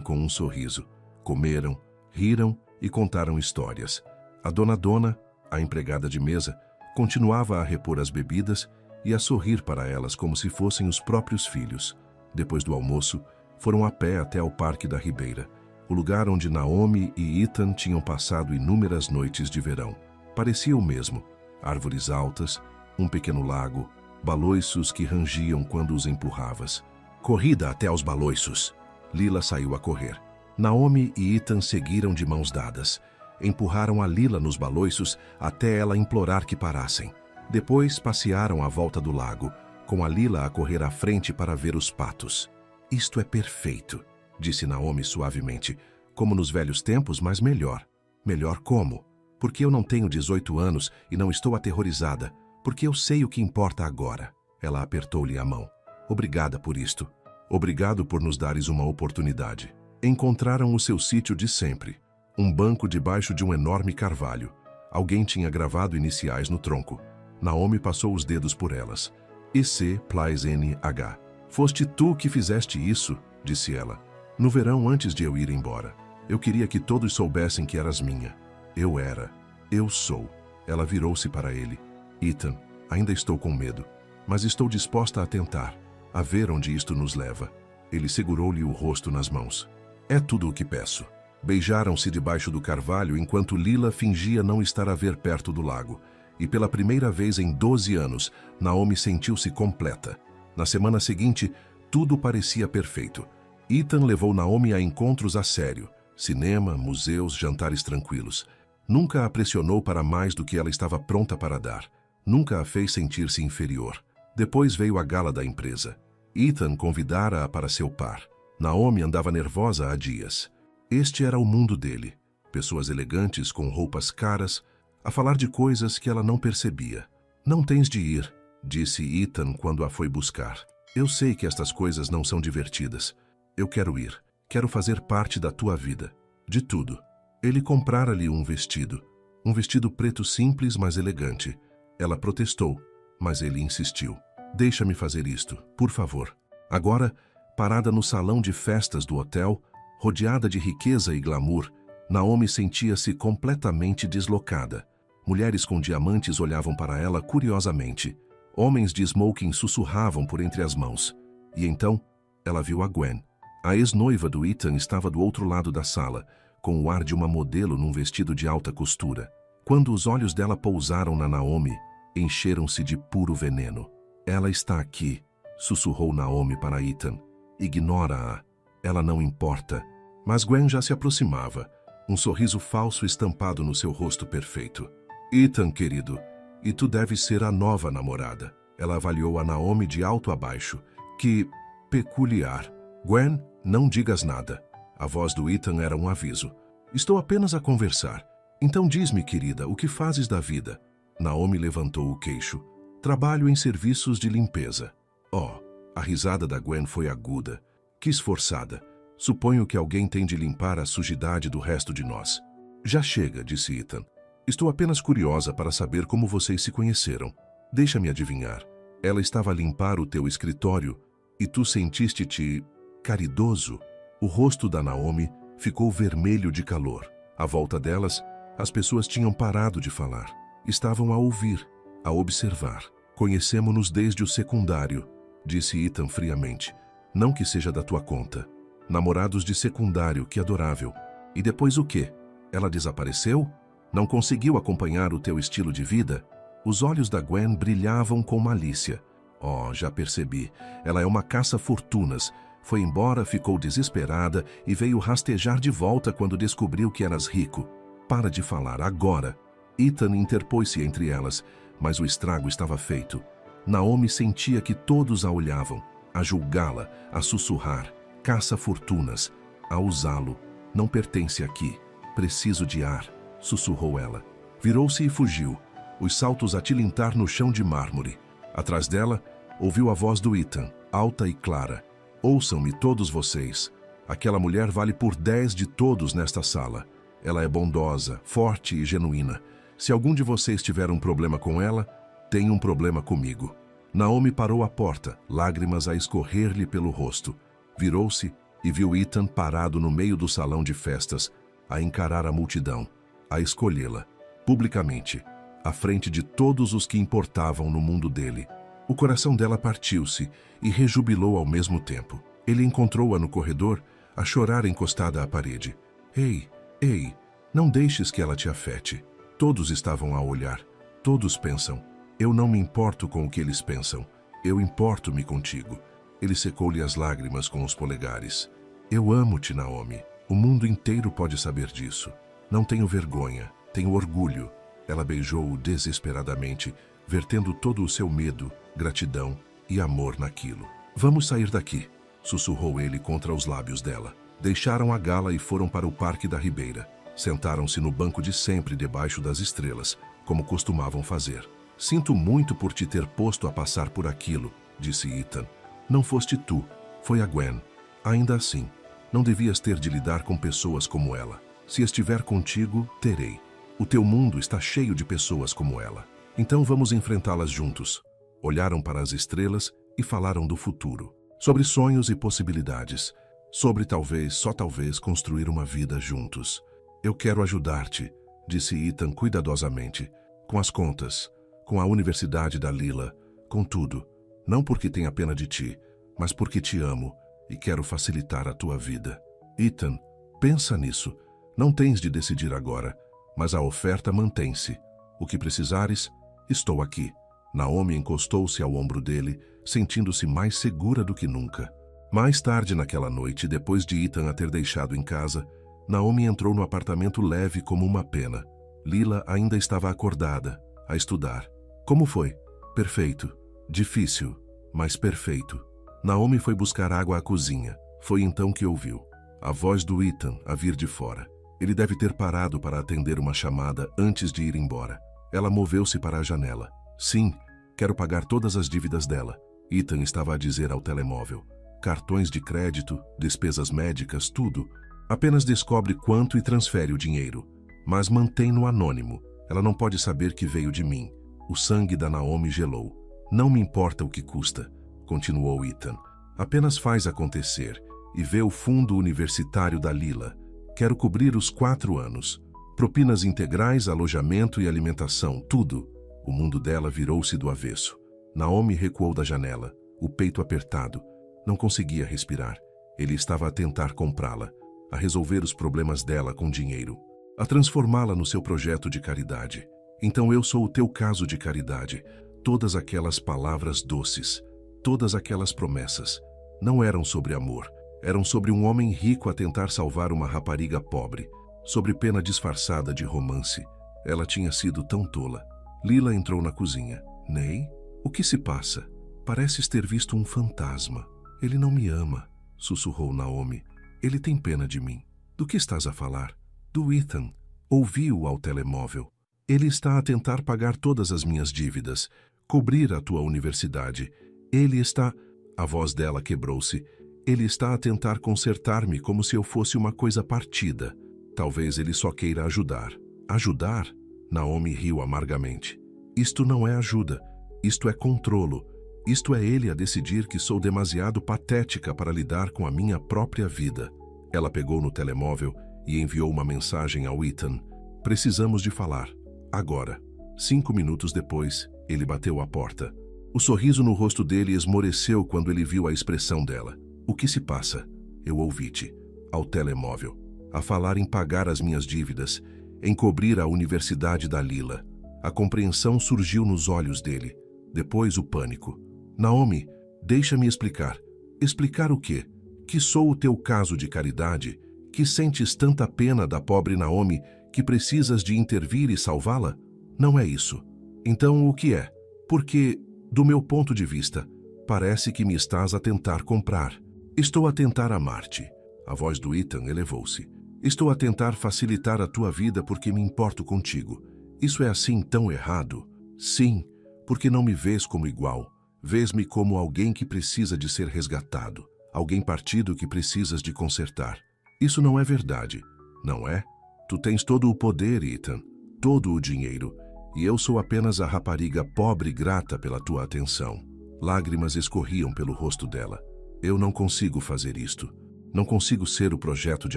com um sorriso. Comeram, riram e contaram histórias. A dona, a empregada de mesa, continuava a repor as bebidas e a sorrir para elas como se fossem os próprios filhos. Depois do almoço, foram a pé até ao Parque da Ribeira, o lugar onde Naomi e Ethan tinham passado inúmeras noites de verão. Parecia o mesmo. Árvores altas, um pequeno lago, baloiços que rangiam quando os empurravas. Corrida até aos baloiços. Lila saiu a correr. Naomi e Ethan seguiram de mãos dadas. Empurraram a Lila nos baloiços até ela implorar que parassem. Depois passearam à volta do lago, com a Lila a correr à frente para ver os patos. Isto é perfeito, disse Naomi suavemente. Como nos velhos tempos, mas melhor. Melhor como? Porque eu não tenho 18 anos e não estou aterrorizada. Porque eu sei o que importa agora. Ela apertou-lhe a mão. Obrigada por isto. Obrigado por nos dares uma oportunidade. Encontraram o seu sítio de sempre. Um banco debaixo de um enorme carvalho. Alguém tinha gravado iniciais no tronco. Naomi passou os dedos por elas. EC+NH. Foste tu que fizeste isso, disse ela. No verão antes de eu ir embora. Eu queria que todos soubessem que eras minha. Eu era. Eu sou. Ela virou-se para ele. Ethan, ainda estou com medo, mas estou disposta a tentar, a ver onde isto nos leva. Ele segurou-lhe o rosto nas mãos. É tudo o que peço. Beijaram-se debaixo do carvalho enquanto Lila fingia não estar a ver perto do lago. E pela primeira vez em 12 anos, Naomi sentiu-se completa. Na semana seguinte, tudo parecia perfeito. Ethan levou Naomi a encontros a sério. Cinema, museus, jantares tranquilos. Nunca a pressionou para mais do que ela estava pronta para dar. Nunca a fez sentir-se inferior. Depois veio a gala da empresa. Ethan convidara-a para seu par. Naomi andava nervosa há dias. Este era o mundo dele. Pessoas elegantes com roupas caras, a falar de coisas que ela não percebia. Não tens de ir, disse Ethan quando a foi buscar. Eu sei que estas coisas não são divertidas. Eu quero ir. Quero fazer parte da tua vida. De tudo. Ele comprara-lhe um vestido. Um vestido preto simples, mas elegante. Ela protestou, mas ele insistiu. Deixa-me fazer isto, por favor. Agora, parada no salão de festas do hotel, rodeada de riqueza e glamour, Naomi sentia-se completamente deslocada. Mulheres com diamantes olhavam para ela curiosamente. Homens de smoking sussurravam por entre as mãos. E então, ela viu a Gwen. A ex-noiva do Ethan estava do outro lado da sala, com o ar de uma modelo num vestido de alta costura. Quando os olhos dela pousaram na Naomi, encheram-se de puro veneno. Ela está aqui, sussurrou Naomi para Ethan. Ignora-a. Ela não importa. Mas Gwen já se aproximava, um sorriso falso estampado no seu rosto perfeito. Ethan, querido, e tu deves ser a nova namorada. Ela avaliou a Naomi de alto a baixo. Que peculiar. Gwen, não digas nada. A voz do Ethan era um aviso. Estou apenas a conversar. Então diz-me, querida, o que fazes da vida? Naomi levantou o queixo. Trabalho em serviços de limpeza. Oh, a risada da Gwen foi aguda. Que esforçada. Suponho que alguém tem de limpar a sujidade do resto de nós. Já chega, disse Ethan. Estou apenas curiosa para saber como vocês se conheceram. Deixa-me adivinhar. Ela estava a limpar o teu escritório e tu sentiste-te caridoso? O rosto da Naomi ficou vermelho de calor. À volta delas, as pessoas tinham parado de falar. Estavam a ouvir, a observar. Conhecemo-nos desde o secundário, disse Ethan friamente. Não que seja da tua conta. Namorados de secundário, que adorável. E depois o quê? Ela desapareceu? Não conseguiu acompanhar o teu estilo de vida? Os olhos da Gwen brilhavam com malícia. Oh, já percebi. Ela é uma caça-fortunas. Foi embora, ficou desesperada e veio rastejar de volta quando descobriu que eras rico. Para de falar, agora. Ethan interpôs-se entre elas, mas o estrago estava feito. Naomi sentia que todos a olhavam, a julgá-la, a sussurrar. Caça-fortunas, a usá-lo. Não pertence aqui. Preciso de ar, sussurrou ela. Virou-se e fugiu, os saltos a tilintar no chão de mármore. Atrás dela, ouviu a voz do Ethan, alta e clara. Ouçam-me todos vocês. Aquela mulher vale por 10 de todos nesta sala. Ela é bondosa, forte e genuína. Se algum de vocês tiver um problema com ela, tem um problema comigo. Naomi parou à porta, lágrimas a escorrer-lhe pelo rosto. Virou-se e viu Ethan parado no meio do salão de festas, a encarar a multidão, a escolhê-la, publicamente, à frente de todos os que importavam no mundo dele. O coração dela partiu-se e rejubilou ao mesmo tempo. Ele encontrou-a no corredor, a chorar encostada à parede. Ei, não deixes que ela te afete. Todos estavam a olhar. Todos pensam. Eu não me importo com o que eles pensam. Eu importo-me contigo. Ele secou-lhe as lágrimas com os polegares. Eu amo-te, Naomi. O mundo inteiro pode saber disso. Não tenho vergonha, tenho orgulho. Ela beijou-o desesperadamente, vertendo todo o seu medo, gratidão e amor naquilo. Vamos sair daqui, sussurrou ele contra os lábios dela. Deixaram a gala e foram para o Parque da Ribeira. Sentaram-se no banco de sempre debaixo das estrelas, como costumavam fazer. Sinto muito por te ter posto a passar por aquilo, disse Ethan. Não foste tu, foi a Gwen. Ainda assim, não devias ter de lidar com pessoas como ela. Se estiver contigo, terei. O teu mundo está cheio de pessoas como ela. Então vamos enfrentá-las juntos. Olharam para as estrelas e falaram do futuro. Sobre sonhos e possibilidades. Sobre talvez, só talvez, construir uma vida juntos. Eu quero ajudar-te, disse Ethan cuidadosamente, com as contas, com a universidade da Lila, com tudo. Não porque tenha pena de ti, mas porque te amo e quero facilitar a tua vida. Ethan, pensa nisso. Não tens de decidir agora, mas a oferta mantém-se. O que precisares, estou aqui. Naomi encostou-se ao ombro dele, sentindo-se mais segura do que nunca. Mais tarde naquela noite, depois de Ethan a ter deixado em casa, Naomi entrou no apartamento leve como uma pena. Lila ainda estava acordada, a estudar. Como foi? Perfeito. Difícil, mas perfeito. Naomi foi buscar água à cozinha. Foi então que ouviu a voz do Ethan a vir de fora. Ele deve ter parado para atender uma chamada antes de ir embora. Ela moveu-se para a janela. Sim, quero pagar todas as dívidas dela. Ethan estava a dizer ao telemóvel. Cartões de crédito, despesas médicas, tudo. Apenas descobre quanto e transfere o dinheiro. Mas mantém-no anônimo. Ela não pode saber que veio de mim. O sangue da Naomi gelou. Não me importa o que custa, continuou Ethan. Apenas faz acontecer e vê o fundo universitário da Lila. Quero cobrir os 4 anos. Propinas integrais, alojamento e alimentação, tudo. O mundo dela virou-se do avesso. Naomi recuou da janela, o peito apertado. Não conseguia respirar. Ele estava a tentar comprá-la, a resolver os problemas dela com dinheiro, a transformá-la no seu projeto de caridade. Então eu sou o teu caso de caridade. Todas aquelas palavras doces, todas aquelas promessas, não eram sobre amor. Eram sobre um homem rico a tentar salvar uma rapariga pobre, sobre pena disfarçada de romance. Ela tinha sido tão tola. Lila entrou na cozinha. Ney? O que se passa? Pareces ter visto um fantasma. Ele não me ama, sussurrou Naomi. Ele tem pena de mim. Do que estás a falar? Do Ethan. Ouvi-o ao telemóvel. Ele está a tentar pagar todas as minhas dívidas, cobrir a tua universidade. Ele está... A voz dela quebrou-se. Ele está a tentar consertar-me como se eu fosse uma coisa partida. Talvez ele só queira ajudar. Ajudar? Naomi riu amargamente. Isto não é ajuda. Isto é controlo. Isto é ele a decidir que sou demasiado patética para lidar com a minha própria vida. Ela pegou no telemóvel e enviou uma mensagem ao Ethan. Precisamos de falar. Agora. 5 minutos depois, ele bateu à porta. O sorriso no rosto dele esmoreceu quando ele viu a expressão dela. O que se passa? Eu ouvi-te. Ao telemóvel. A falar em pagar as minhas dívidas, em cobrir a universidade da Lila. A compreensão surgiu nos olhos dele. Depois o pânico. Naomi, deixa-me explicar. Explicar o quê? Que sou o teu caso de caridade? Que sentes tanta pena da pobre Naomi que precisas de intervir e salvá-la? Não é isso. Então o que é? Porque, do meu ponto de vista, parece que me estás a tentar comprar. Estou a tentar amar-te. A voz do Ethan elevou-se. Estou a tentar facilitar a tua vida porque me importo contigo. Isso é assim tão errado? Sim, porque não me vês como igual. Vês-me como alguém que precisa de ser resgatado. Alguém partido que precisas de consertar. Isso não é verdade, não é? Tu tens todo o poder, Ethan. Todo o dinheiro. E eu sou apenas a rapariga pobre e grata pela tua atenção. Lágrimas escorriam pelo rosto dela. Eu não consigo fazer isto. Não consigo ser o projeto de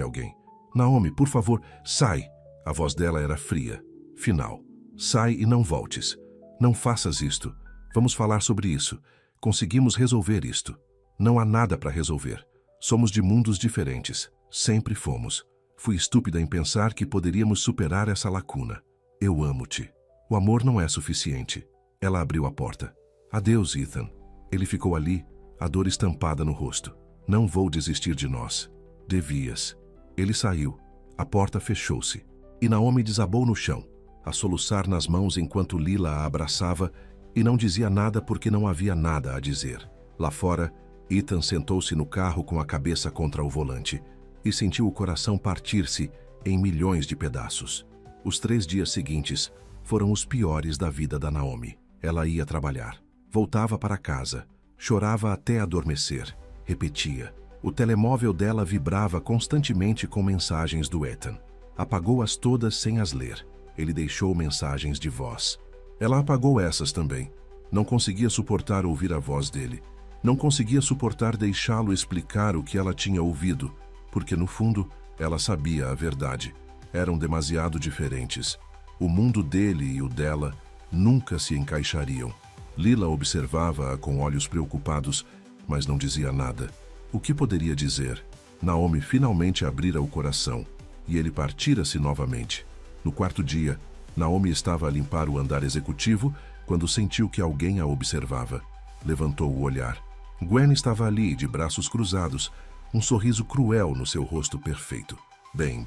alguém. Naomi, por favor, sai. A voz dela era fria. Final. Sai e não voltes. Não faças isto. Vamos falar sobre isso. Conseguimos resolver isto. Não há nada para resolver. Somos de mundos diferentes. Sempre fomos. Fui estúpida em pensar que poderíamos superar essa lacuna. Eu amo-te. O amor não é suficiente. Ela abriu a porta. Adeus, Ethan. Ele ficou ali, a dor estampada no rosto. Não vou desistir de nós. Devias. Ele saiu. A porta fechou-se. E Naomi desabou no chão, a soluçar nas mãos enquanto Lila a abraçava e não dizia nada porque não havia nada a dizer. Lá fora, Ethan sentou-se no carro com a cabeça contra o volante e sentiu o coração partir-se em milhões de pedaços. Os 3 dias seguintes foram os piores da vida da Naomi. Ela ia trabalhar, voltava para casa, chorava até adormecer, repetia. O telemóvel dela vibrava constantemente com mensagens do Ethan. Apagou-as todas sem as ler. Ele deixou mensagens de voz. Ela apagou essas também. Não conseguia suportar ouvir a voz dele. Não conseguia suportar deixá-lo explicar o que ela tinha ouvido, porque no fundo ela sabia a verdade. Eram demasiado diferentes. O mundo dele e o dela nunca se encaixariam. Lila observava-a com olhos preocupados, mas não dizia nada. O que poderia dizer? Naomi finalmente abrira o coração, e ele partira-se novamente. No quarto dia, Naomi estava a limpar o andar executivo quando sentiu que alguém a observava. Levantou o olhar. Gwen estava ali, de braços cruzados, um sorriso cruel no seu rosto perfeito. Bem,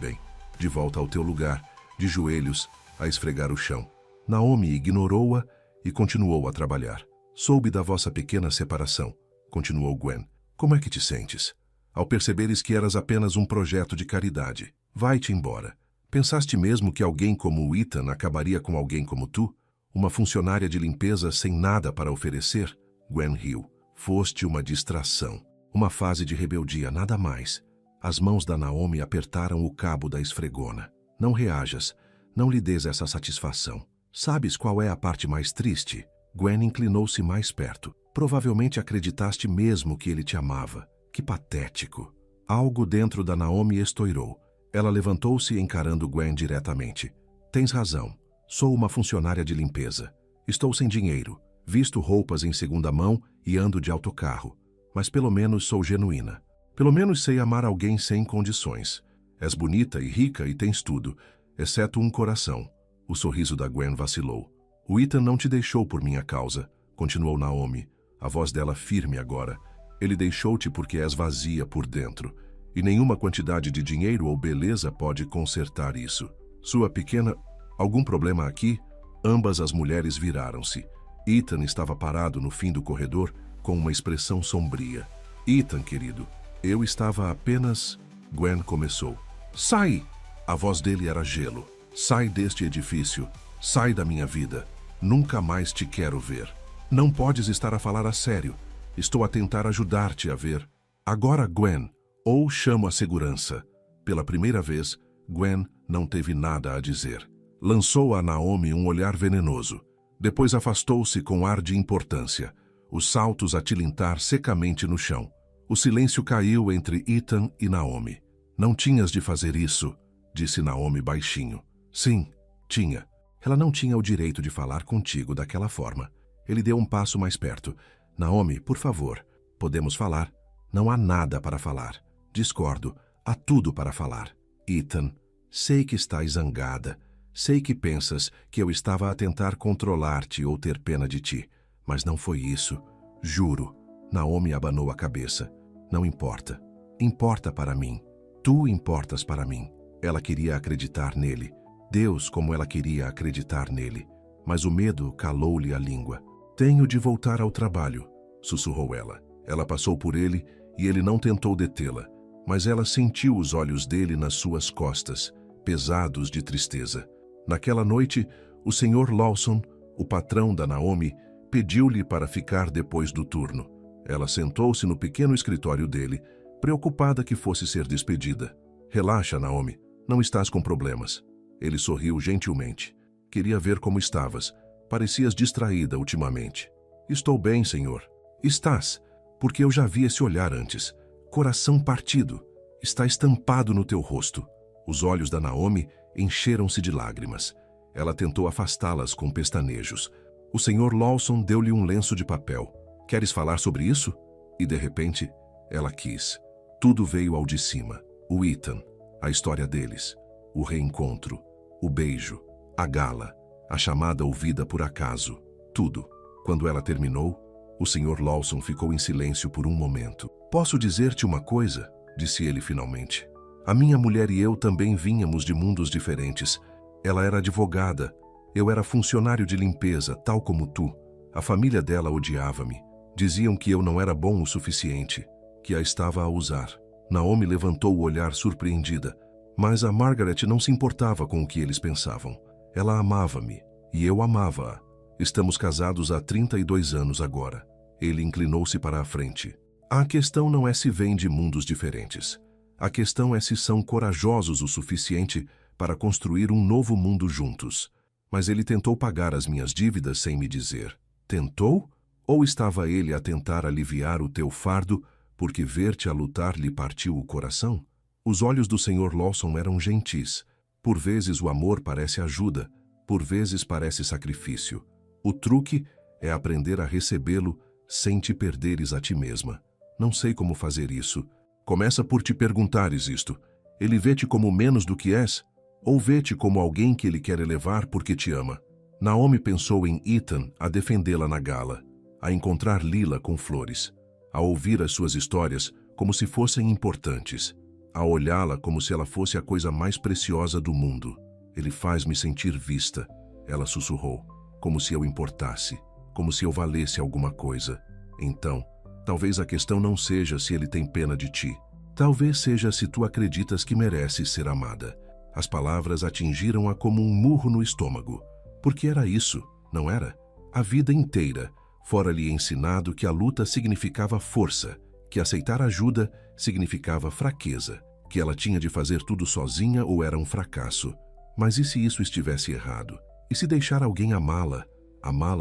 de volta ao teu lugar, de joelhos, a esfregar o chão. Naomi ignorou-a e continuou a trabalhar. Soube da vossa pequena separação, continuou Gwen. Como é que te sentes? Ao perceberes que eras apenas um projeto de caridade. Vai-te embora. Pensaste mesmo que alguém como o Ethan acabaria com alguém como tu? Uma funcionária de limpeza sem nada para oferecer? Gwen riu. Foste uma distração. Uma fase de rebeldia, nada mais. As mãos da Naomi apertaram o cabo da esfregona. Não reajas. Não lhe des essa satisfação. Sabes qual é a parte mais triste? Gwen inclinou-se mais perto. Provavelmente acreditaste mesmo que ele te amava. Que patético. Algo dentro da Naomi estourou. Ela levantou-se encarando Gwen diretamente. Tens razão. Sou uma funcionária de limpeza. Estou sem dinheiro. Visto roupas em segunda mão e ando de autocarro. Mas pelo menos sou genuína. Pelo menos sei amar alguém sem condições. És bonita e rica e tens tudo, exceto um coração. O sorriso da Gwen vacilou. O Ethan não te deixou por minha causa, continuou Naomi, a voz dela firme agora. Ele deixou-te porque és vazia por dentro. E nenhuma quantidade de dinheiro ou beleza pode consertar isso. Sua pequena... Algum problema aqui? Ambas as mulheres viraram-se. Ethan estava parado no fim do corredor com uma expressão sombria. Ethan, querido, eu estava apenas... Gwen começou. Sai! A voz dele era gelo. Sai deste edifício. Sai da minha vida. Nunca mais te quero ver. Não podes estar a falar a sério. Estou a tentar ajudar-te a ver. Agora, Gwen, ou chamo a segurança. Pela primeira vez, Gwen não teve nada a dizer. Lançou a Naomi um olhar venenoso. Depois afastou-se com ar de importância, os saltos a tilintar secamente no chão. O silêncio caiu entre Ethan e Naomi. Não tinhas de fazer isso, disse Naomi baixinho. Sim, tinha. Ela não tinha o direito de falar contigo daquela forma. Ele deu um passo mais perto. Naomi, por favor, podemos falar. Não há nada para falar. Discordo, há tudo para falar. Ethan, sei que estás zangada. Sei que pensas que eu estava a tentar controlar-te ou ter pena de ti. Mas não foi isso. Juro. Naomi abanou a cabeça. Não importa. Importa para mim. Tu importas para mim. Ela queria acreditar nele. Deus, como ela queria acreditar nele. Mas o medo calou-lhe a língua. Tenho de voltar ao trabalho, sussurrou ela. Ela passou por ele e ele não tentou detê-la. Mas ela sentiu os olhos dele nas suas costas, pesados de tristeza. Naquela noite, o Sr. Lawson, o patrão da Naomi, pediu-lhe para ficar depois do turno. Ela sentou-se no pequeno escritório dele, preocupada que fosse ser despedida. Relaxa, Naomi, não estás com problemas. Ele sorriu gentilmente. Queria ver como estavas. Parecias distraída ultimamente. Estou bem, senhor. Estás, porque eu já vi esse olhar antes. Coração partido. Está estampado no teu rosto. Os olhos da Naomi encheram-se de lágrimas. Ela tentou afastá-las com pestanejos. O Sr. Lawson deu-lhe um lenço de papel. Queres falar sobre isso? E de repente, ela quis. Tudo veio ao de cima. O Ethan, a história deles, o reencontro, o beijo, a gala, a chamada ouvida por acaso, tudo. Quando ela terminou, o Sr. Lawson ficou em silêncio por um momento. Posso dizer-te uma coisa? Disse ele finalmente. A minha mulher e eu também vínhamos de mundos diferentes. Ela era advogada, eu era funcionário de limpeza, tal como tu. A família dela odiava-me. Diziam que eu não era bom o suficiente, que a estava a usar. Naomi levantou o olhar surpreendida, mas a Margaret não se importava com o que eles pensavam. Ela amava-me, e eu amava-a. Estamos casados há 32 anos agora. Ele inclinou-se para a frente. A questão não é se vêm de mundos diferentes. A questão é se são corajosos o suficiente para construir um novo mundo juntos. Mas ele tentou pagar as minhas dívidas sem me dizer. Tentou? Ou estava ele a tentar aliviar o teu fardo, porque ver-te a lutar lhe partiu o coração? Os olhos do Sr. Lawson eram gentis. Por vezes o amor parece ajuda, por vezes parece sacrifício. O truque é aprender a recebê-lo sem te perderes a ti mesma. Não sei como fazer isso. Começa por te perguntares isto. Ele vê-te como menos do que és? Ou vê-te como alguém que ele quer elevar porque te ama? Naomi pensou em Ethan a defendê-la na gala, a encontrar Lila com flores, a ouvir as suas histórias como se fossem importantes, a olhá-la como se ela fosse a coisa mais preciosa do mundo. Ele faz-me sentir vista, ela sussurrou, como se eu importasse, como se eu valesse alguma coisa. Então, talvez a questão não seja se ele tem pena de ti. Talvez seja se tu acreditas que mereces ser amada. As palavras atingiram-a como um murro no estômago. Porque era isso, não era? A vida inteira fora-lhe ensinado que a luta significava força, que aceitar ajuda significava fraqueza, que ela tinha de fazer tudo sozinha ou era um fracasso. Mas e se isso estivesse errado? E se deixar alguém amá-la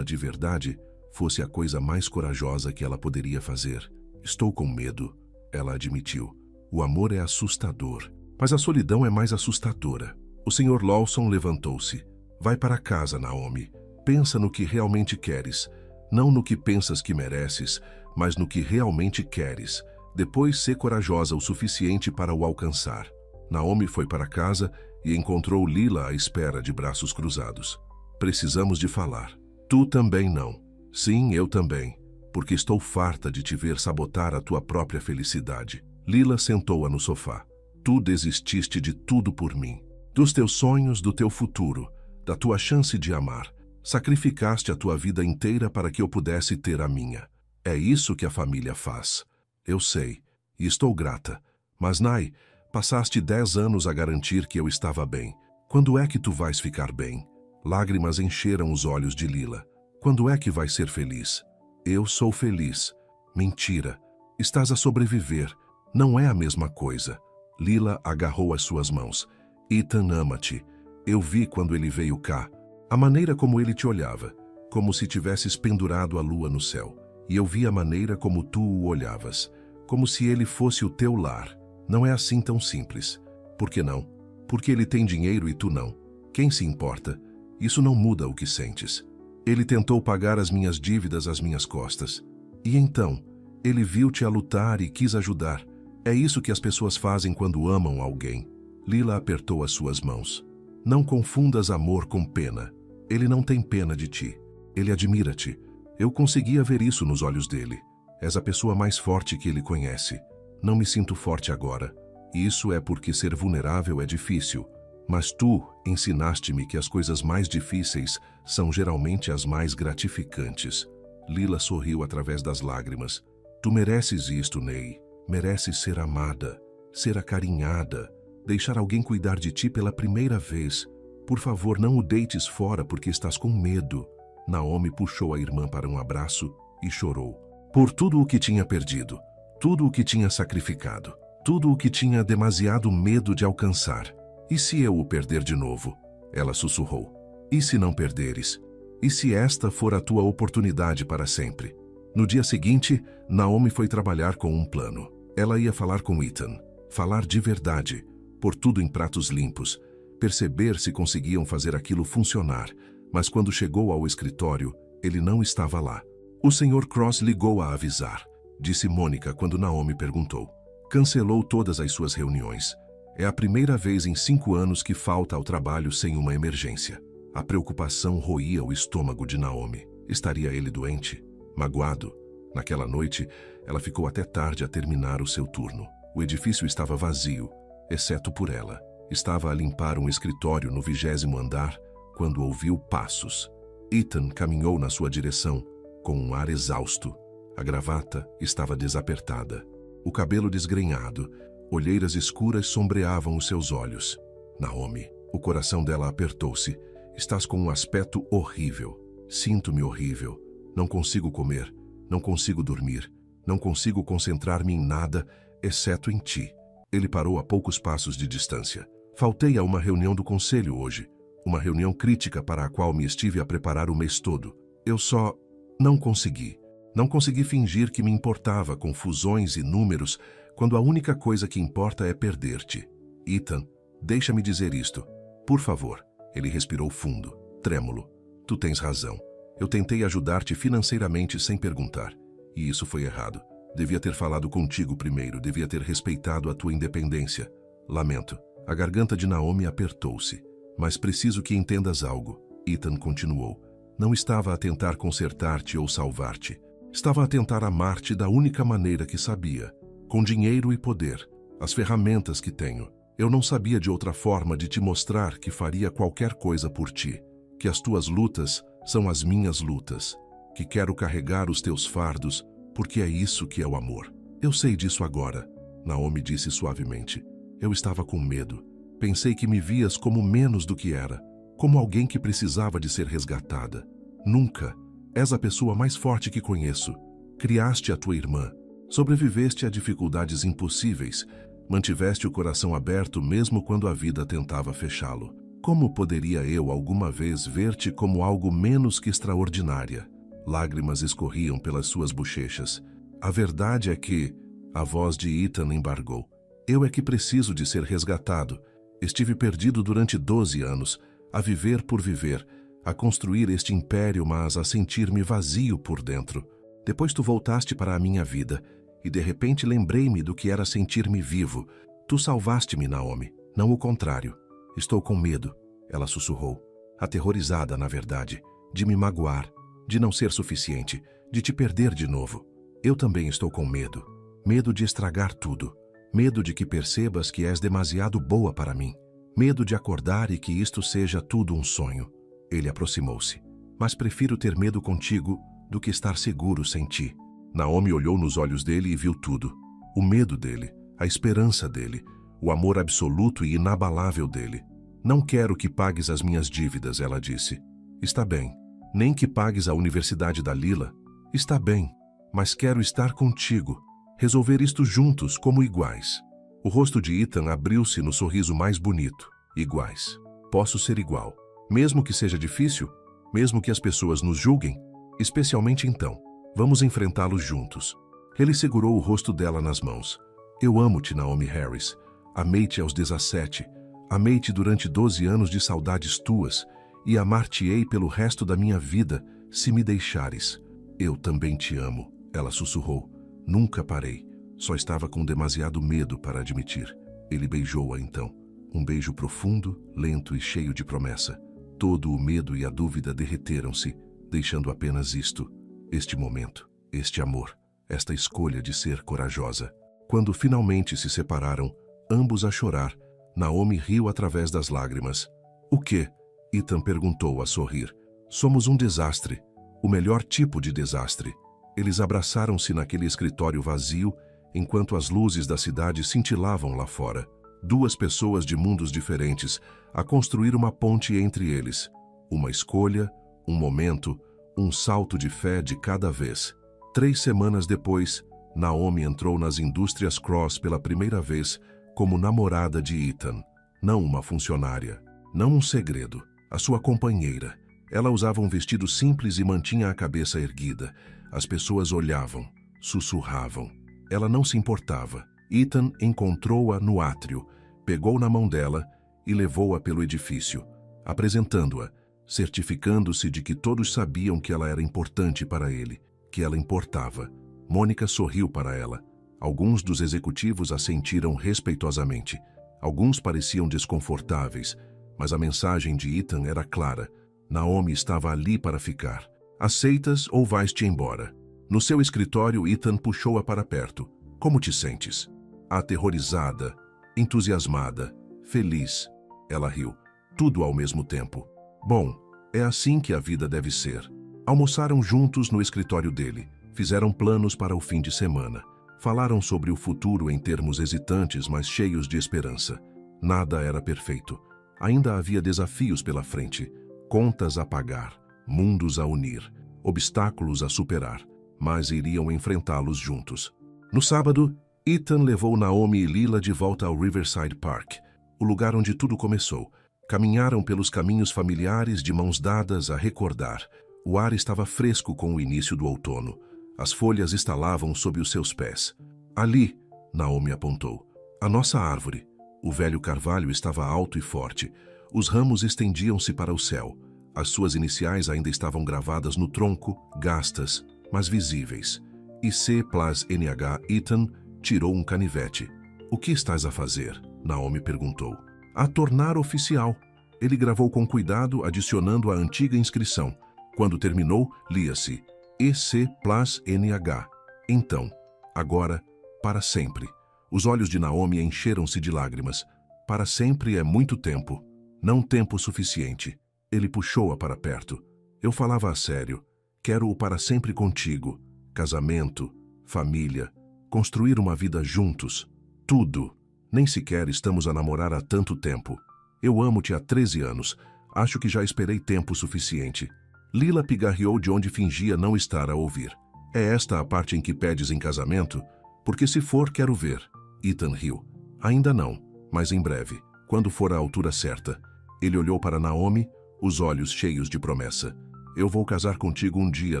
de verdade, fosse a coisa mais corajosa que ela poderia fazer? Estou com medo, ela admitiu. O amor é assustador, mas a solidão é mais assustadora. O Sr. Lawson levantou-se. Vai para casa, Naomi. Pensa no que realmente queres. Não no que pensas que mereces, mas no que realmente queres. Depois, sê corajosa o suficiente para o alcançar. Naomi foi para casa e encontrou Lila à espera de braços cruzados. Precisamos de falar. Tu também não. Sim, eu também. Porque estou farta de te ver sabotar a tua própria felicidade. Lila sentou-a no sofá. Tu desististe de tudo por mim. Dos teus sonhos, do teu futuro, da tua chance de amar. Sacrificaste a tua vida inteira para que eu pudesse ter a minha. É isso que a família faz. Eu sei, e estou grata. Mas, Nai, passaste 10 anos a garantir que eu estava bem. Quando é que tu vais ficar bem? Lágrimas encheram os olhos de Lila. Quando é que vais ser feliz? Eu sou feliz. Mentira. Estás a sobreviver. Não é a mesma coisa. Lila agarrou as suas mãos. Ethan ama-te. Eu vi quando ele veio cá. A maneira como ele te olhava, como se tivesses pendurado a lua no céu. E eu vi a maneira como tu o olhavas, como se ele fosse o teu lar. Não é assim tão simples. Por que não? Porque ele tem dinheiro e tu não. Quem se importa? Isso não muda o que sentes. Ele tentou pagar as minhas dívidas às minhas costas. E então, ele viu-te a lutar e quis ajudar. É isso que as pessoas fazem quando amam alguém. Lila apertou as suas mãos. Não confundas amor com pena. Ele não tem pena de ti. Ele admira-te. Eu conseguia ver isso nos olhos dele. És a pessoa mais forte que ele conhece. Não me sinto forte agora. Isso é porque ser vulnerável é difícil. Mas tu ensinaste-me que as coisas mais difíceis são geralmente as mais gratificantes. Lila sorriu através das lágrimas. Tu mereces isto, Ney. Mereces ser amada, ser acarinhada, deixar alguém cuidar de ti pela primeira vez. Por favor, não o deites fora porque estás com medo. Naomi puxou a irmã para um abraço e chorou. Por tudo o que tinha perdido, tudo o que tinha sacrificado, tudo o que tinha demasiado medo de alcançar. E se eu o perder de novo? Ela sussurrou. E se não perderes? E se esta for a tua oportunidade para sempre? No dia seguinte, Naomi foi trabalhar com um plano. Ela ia falar com Ethan. Falar de verdade. Pôr tudo em pratos limpos. Perceber se conseguiam fazer aquilo funcionar. Mas quando chegou ao escritório, ele não estava lá. O Sr. Cross ligou a avisar, disse Mônica quando Naomi perguntou. Cancelou todas as suas reuniões. É a primeira vez em 5 anos que falta ao trabalho sem uma emergência. A preocupação roía o estômago de Naomi. Estaria ele doente? Magoado? Naquela noite, ela ficou até tarde a terminar o seu turno. O edifício estava vazio, exceto por ela. Estava a limpar um escritório no 20º andar quando ouviu passos. Ethan caminhou na sua direção, com um ar exausto. A gravata estava desapertada. O cabelo desgrenhado, olheiras escuras sombreavam os seus olhos. Naomi, o coração dela apertou-se. Estás com um aspecto horrível. Sinto-me horrível. Não consigo comer, não consigo dormir, não consigo concentrar-me em nada, exceto em ti. Ele parou a poucos passos de distância. Faltei a uma reunião do conselho hoje, uma reunião crítica para a qual me estive a preparar o mês todo. Eu só não consegui. Não consegui fingir que me importava com fusões e números quando a única coisa que importa é perder-te. Ethan, deixa-me dizer isto. Por favor. Ele respirou fundo, trêmulo. Tu tens razão. Eu tentei ajudar-te financeiramente sem perguntar. E isso foi errado. Devia ter falado contigo primeiro, devia ter respeitado a tua independência. Lamento. A garganta de Naomi apertou-se. Mas preciso que entendas algo. Ethan continuou. Não estava a tentar consertar-te ou salvar-te. Estava a tentar amar-te da única maneira que sabia. Com dinheiro e poder. As ferramentas que tenho. Eu não sabia de outra forma de te mostrar que faria qualquer coisa por ti. Que as tuas lutas são as minhas lutas. Que quero carregar os teus fardos, porque é isso que é o amor. Eu sei disso agora, Naomi disse suavemente. Eu estava com medo. Pensei que me vias como menos do que era. Como alguém que precisava de ser resgatada. Nunca. És a pessoa mais forte que conheço. Criaste a tua irmã. Sobreviveste a dificuldades impossíveis. Mantiveste o coração aberto mesmo quando a vida tentava fechá-lo. Como poderia eu alguma vez ver-te como algo menos que extraordinária? Lágrimas escorriam pelas suas bochechas. A verdade é que... A voz de Ethan embargou. Eu é que preciso de ser resgatado. Estive perdido durante 12 anos, a viver por viver, a construir este império, mas a sentir-me vazio por dentro. Depois tu voltaste para a minha vida, e de repente lembrei-me do que era sentir-me vivo. Tu salvaste-me, Naomi, não o contrário. Estou com medo, ela sussurrou, aterrorizada, na verdade, de me magoar, de não ser suficiente, de te perder de novo. Eu também estou com medo. Medo de estragar tudo. Medo de que percebas que és demasiado boa para mim. Medo de acordar e que isto seja tudo um sonho. Ele aproximou-se. Mas prefiro ter medo contigo do que estar seguro sem ti. Naomi olhou nos olhos dele e viu tudo. O medo dele, a esperança dele, o amor absoluto e inabalável dele. Não quero que pagues as minhas dívidas, ela disse. Está bem. Nem que pagues a universidade da Lila. Está bem. Mas quero estar contigo. Resolver isto juntos, como iguais. O rosto de Ethan abriu-se no sorriso mais bonito. Iguais. Posso ser igual. Mesmo que seja difícil, mesmo que as pessoas nos julguem, especialmente então, vamos enfrentá-los juntos. Ele segurou o rosto dela nas mãos. Eu amo-te, Naomi Harris. Amei-te aos 17. Amei-te durante 12 anos de saudades tuas e amar-te-ei pelo resto da minha vida, se me deixares. Eu também te amo, ela sussurrou. Nunca parei. Só estava com demasiado medo para admitir. Ele beijou-a então. Um beijo profundo, lento e cheio de promessa. Todo o medo e a dúvida derreteram-se, deixando apenas isto, este momento, este amor, esta escolha de ser corajosa. Quando finalmente se separaram, ambos a chorar, Naomi riu através das lágrimas. O quê? Ethan perguntou a sorrir. Somos um desastre. O melhor tipo de desastre. Eles abraçaram-se naquele escritório vazio, enquanto as luzes da cidade cintilavam lá fora. Duas pessoas de mundos diferentes, a construir uma ponte entre eles. Uma escolha, um momento, um salto de fé de cada vez. 3 semanas depois, Naomi entrou nas indústrias Cross pela primeira vez como namorada de Ethan. Não uma funcionária, não um segredo, a sua companheira. Ela usava um vestido simples e mantinha a cabeça erguida. As pessoas olhavam, sussurravam. Ela não se importava. Ethan encontrou-a no átrio, pegou na mão dela e levou-a pelo edifício, apresentando-a, certificando-se de que todos sabiam que ela era importante para ele, que ela importava. Mônica sorriu para ela. Alguns dos executivos assentiram respeitosamente. Alguns pareciam desconfortáveis, mas a mensagem de Ethan era clara. Naomi estava ali para ficar. Aceitas ou vais-te embora? No seu escritório, Ethan puxou-a para perto. Como te sentes? Aterrorizada, entusiasmada, feliz. Ela riu. Tudo ao mesmo tempo. Bom, é assim que a vida deve ser. Almoçaram juntos no escritório dele. Fizeram planos para o fim de semana. Falaram sobre o futuro em termos hesitantes, mas cheios de esperança. Nada era perfeito. Ainda havia desafios pela frente. Contas a pagar, mundos a unir, obstáculos a superar, mas iriam enfrentá-los juntos. No sábado, Ethan levou Naomi e Lila de volta ao Riverside Park, o lugar onde tudo começou. Caminharam pelos caminhos familiares de mãos dadas a recordar. O ar estava fresco com o início do outono. As folhas estalavam sob os seus pés. Ali, Naomi apontou, a nossa árvore. O velho carvalho estava alto e forte. Os ramos estendiam-se para o céu. As suas iniciais ainda estavam gravadas no tronco, gastas, mas visíveis. IC+NH Ethan tirou um canivete. O que estás a fazer? Naomi perguntou. A tornar oficial. Ele gravou com cuidado, adicionando a antiga inscrição. Quando terminou, lia-se EC+NH. Então, agora, para sempre. Os olhos de Naomi encheram-se de lágrimas. Para sempre é muito tempo. Não tempo suficiente. Ele puxou-a para perto. Eu falava a sério. Quero-o para sempre contigo. Casamento, família, construir uma vida juntos. Tudo. Nem sequer estamos a namorar há tanto tempo. Eu amo-te há 13 anos. Acho que já esperei tempo suficiente. Lila pigarreou de onde fingia não estar a ouvir. É esta a parte em que pedes em casamento? Porque se for, quero ver. Ethan riu. Ainda não, mas em breve, quando for a altura certa. Ele olhou para Naomi, os olhos cheios de promessa. Eu vou casar contigo um dia,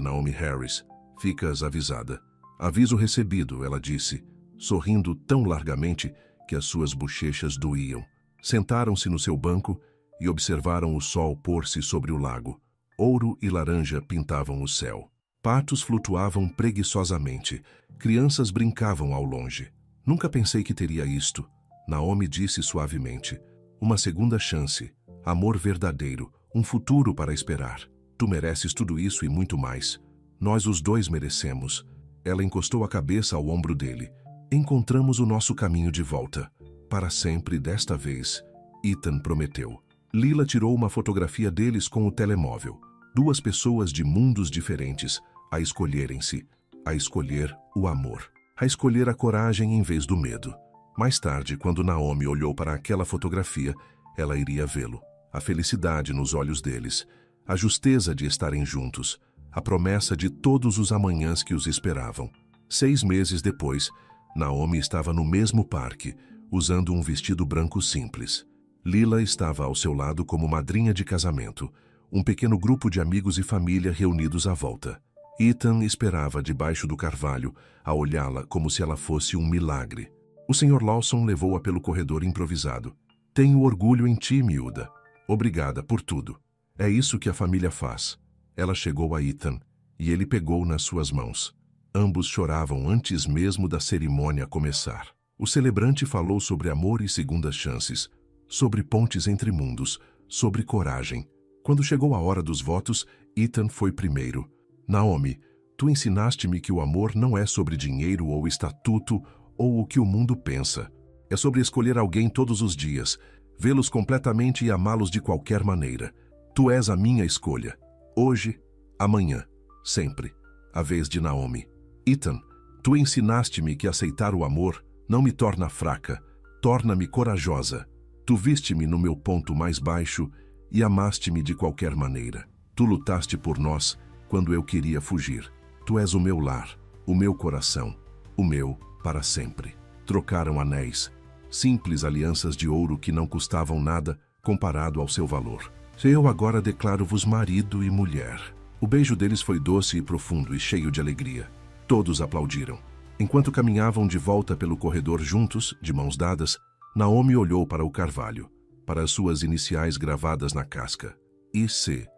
Naomi Harris. Ficas avisada. Aviso recebido, ela disse, sorrindo tão largamente que as suas bochechas doíam. Sentaram-se no seu banco e observaram o sol pôr-se sobre o lago. Ouro e laranja pintavam o céu. Patos flutuavam preguiçosamente. Crianças brincavam ao longe. Nunca pensei que teria isto. Naomi disse suavemente. Uma segunda chance. Amor verdadeiro. Um futuro para esperar. Tu mereces tudo isso e muito mais. Nós os dois merecemos. Ela encostou a cabeça ao ombro dele. Encontramos o nosso caminho de volta. Para sempre desta vez. Ethan prometeu. Lila tirou uma fotografia deles com o telemóvel. Duas pessoas de mundos diferentes, a escolherem-se, a escolher o amor, a escolher a coragem em vez do medo. Mais tarde, quando Naomi olhou para aquela fotografia, ela iria vê-lo. A felicidade nos olhos deles, a justeza de estarem juntos, a promessa de todos os amanhãs que os esperavam. 6 meses depois, Naomi estava no mesmo parque, usando um vestido branco simples. Lila estava ao seu lado como madrinha de casamento, um pequeno grupo de amigos e família reunidos à volta. Ethan esperava debaixo do carvalho, a olhá-la como se ela fosse um milagre. O Sr. Lawson levou-a pelo corredor improvisado. Tenho orgulho em ti, miúda. Obrigada por tudo. É isso que a família faz. Ela chegou a Ethan, e ele pegou nas suas mãos. Ambos choravam antes mesmo da cerimônia começar. O celebrante falou sobre amor e segundas chances, sobre pontes entre mundos, sobre coragem. Quando chegou a hora dos votos, Ethan foi primeiro. Naomi, tu ensinaste-me que o amor não é sobre dinheiro ou estatuto ou o que o mundo pensa. É sobre escolher alguém todos os dias, vê-los completamente e amá-los de qualquer maneira. Tu és a minha escolha. Hoje, amanhã, sempre. A vez de Naomi. Ethan, tu ensinaste-me que aceitar o amor não me torna fraca, torna-me corajosa. Tu viste-me no meu ponto mais baixo e amaste-me de qualquer maneira. Tu lutaste por nós quando eu queria fugir. Tu és o meu lar, o meu coração, o meu para sempre. Trocaram anéis, simples alianças de ouro que não custavam nada comparado ao seu valor. Eu agora declaro-vos marido e mulher. O beijo deles foi doce e profundo e cheio de alegria. Todos aplaudiram. Enquanto caminhavam de volta pelo corredor juntos, de mãos dadas, Naomi olhou para o carvalho, para as suas iniciais gravadas na casca. IC+NH.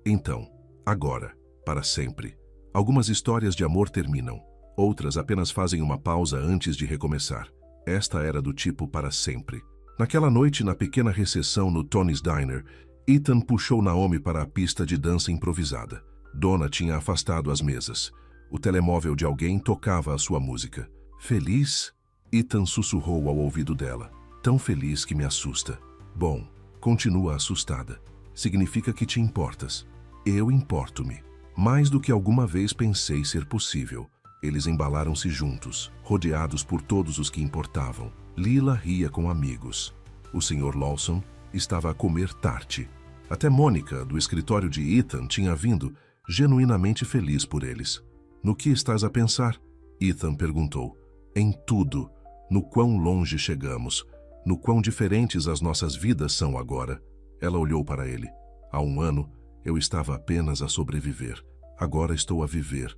Então, agora, para sempre. Algumas histórias de amor terminam, outras apenas fazem uma pausa antes de recomeçar. Esta era do tipo para sempre. Naquela noite, na pequena recepção no Tony's Diner, Ethan puxou Naomi para a pista de dança improvisada. Donna tinha afastado as mesas. O telemóvel de alguém tocava a sua música. Feliz? Ethan sussurrou ao ouvido dela. Tão feliz que me assusta. Bom, continua assustada. Significa que te importas. Eu importo-me. Mais do que alguma vez pensei ser possível. Eles embalaram-se juntos, rodeados por todos os que importavam. Lila ria com amigos. O Sr. Lawson estava a comer tarte. Até Mônica, do escritório de Ethan, tinha vindo, genuinamente feliz por eles. No que estás a pensar? Ethan perguntou. Em tudo. No quão longe chegamos. No quão diferentes as nossas vidas são agora. Ela olhou para ele. Há 1 ano, eu estava apenas a sobreviver. Agora estou a viver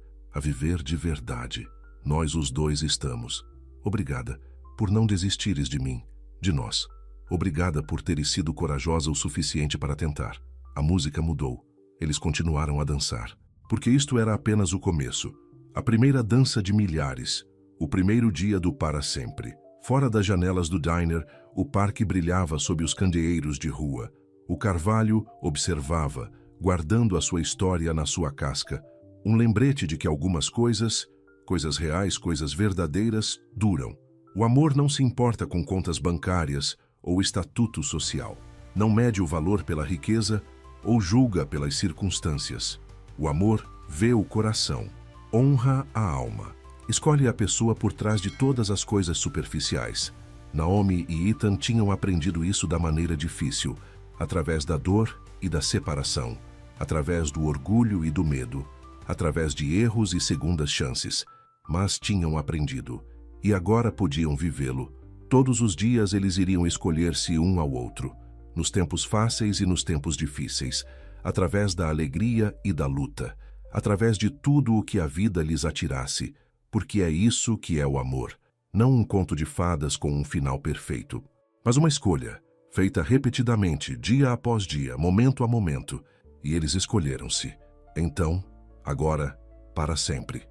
de verdade. Nós os dois estamos. Obrigada por não desistires de mim, de nós. Obrigada por teres sido corajosa o suficiente para tentar. A música mudou. Eles continuaram a dançar. Porque isto era apenas o começo. A primeira dança de milhares. O primeiro dia do para sempre. Fora das janelas do diner, o parque brilhava sob os candeeiros de rua. O carvalho observava, guardando a sua história na sua casca. Um lembrete de que algumas coisas reais, coisas verdadeiras, duram. O amor não se importa com contas bancárias ou estatuto social. Não mede o valor pela riqueza ou julga pelas circunstâncias. O amor vê o coração, honra a alma. Escolhe a pessoa por trás de todas as coisas superficiais. Naomi e Ethan tinham aprendido isso da maneira difícil, através da dor e da separação, através do orgulho e do medo, através de erros e segundas chances. Mas tinham aprendido, e agora podiam vivê-lo. Todos os dias eles iriam escolher-se um ao outro, nos tempos fáceis e nos tempos difíceis, através da alegria e da luta, através de tudo o que a vida lhes atirasse, porque é isso que é o amor, não um conto de fadas com um final perfeito, mas uma escolha, feita repetidamente, dia após dia, momento a momento, e eles escolheram-se. Então, agora, para sempre.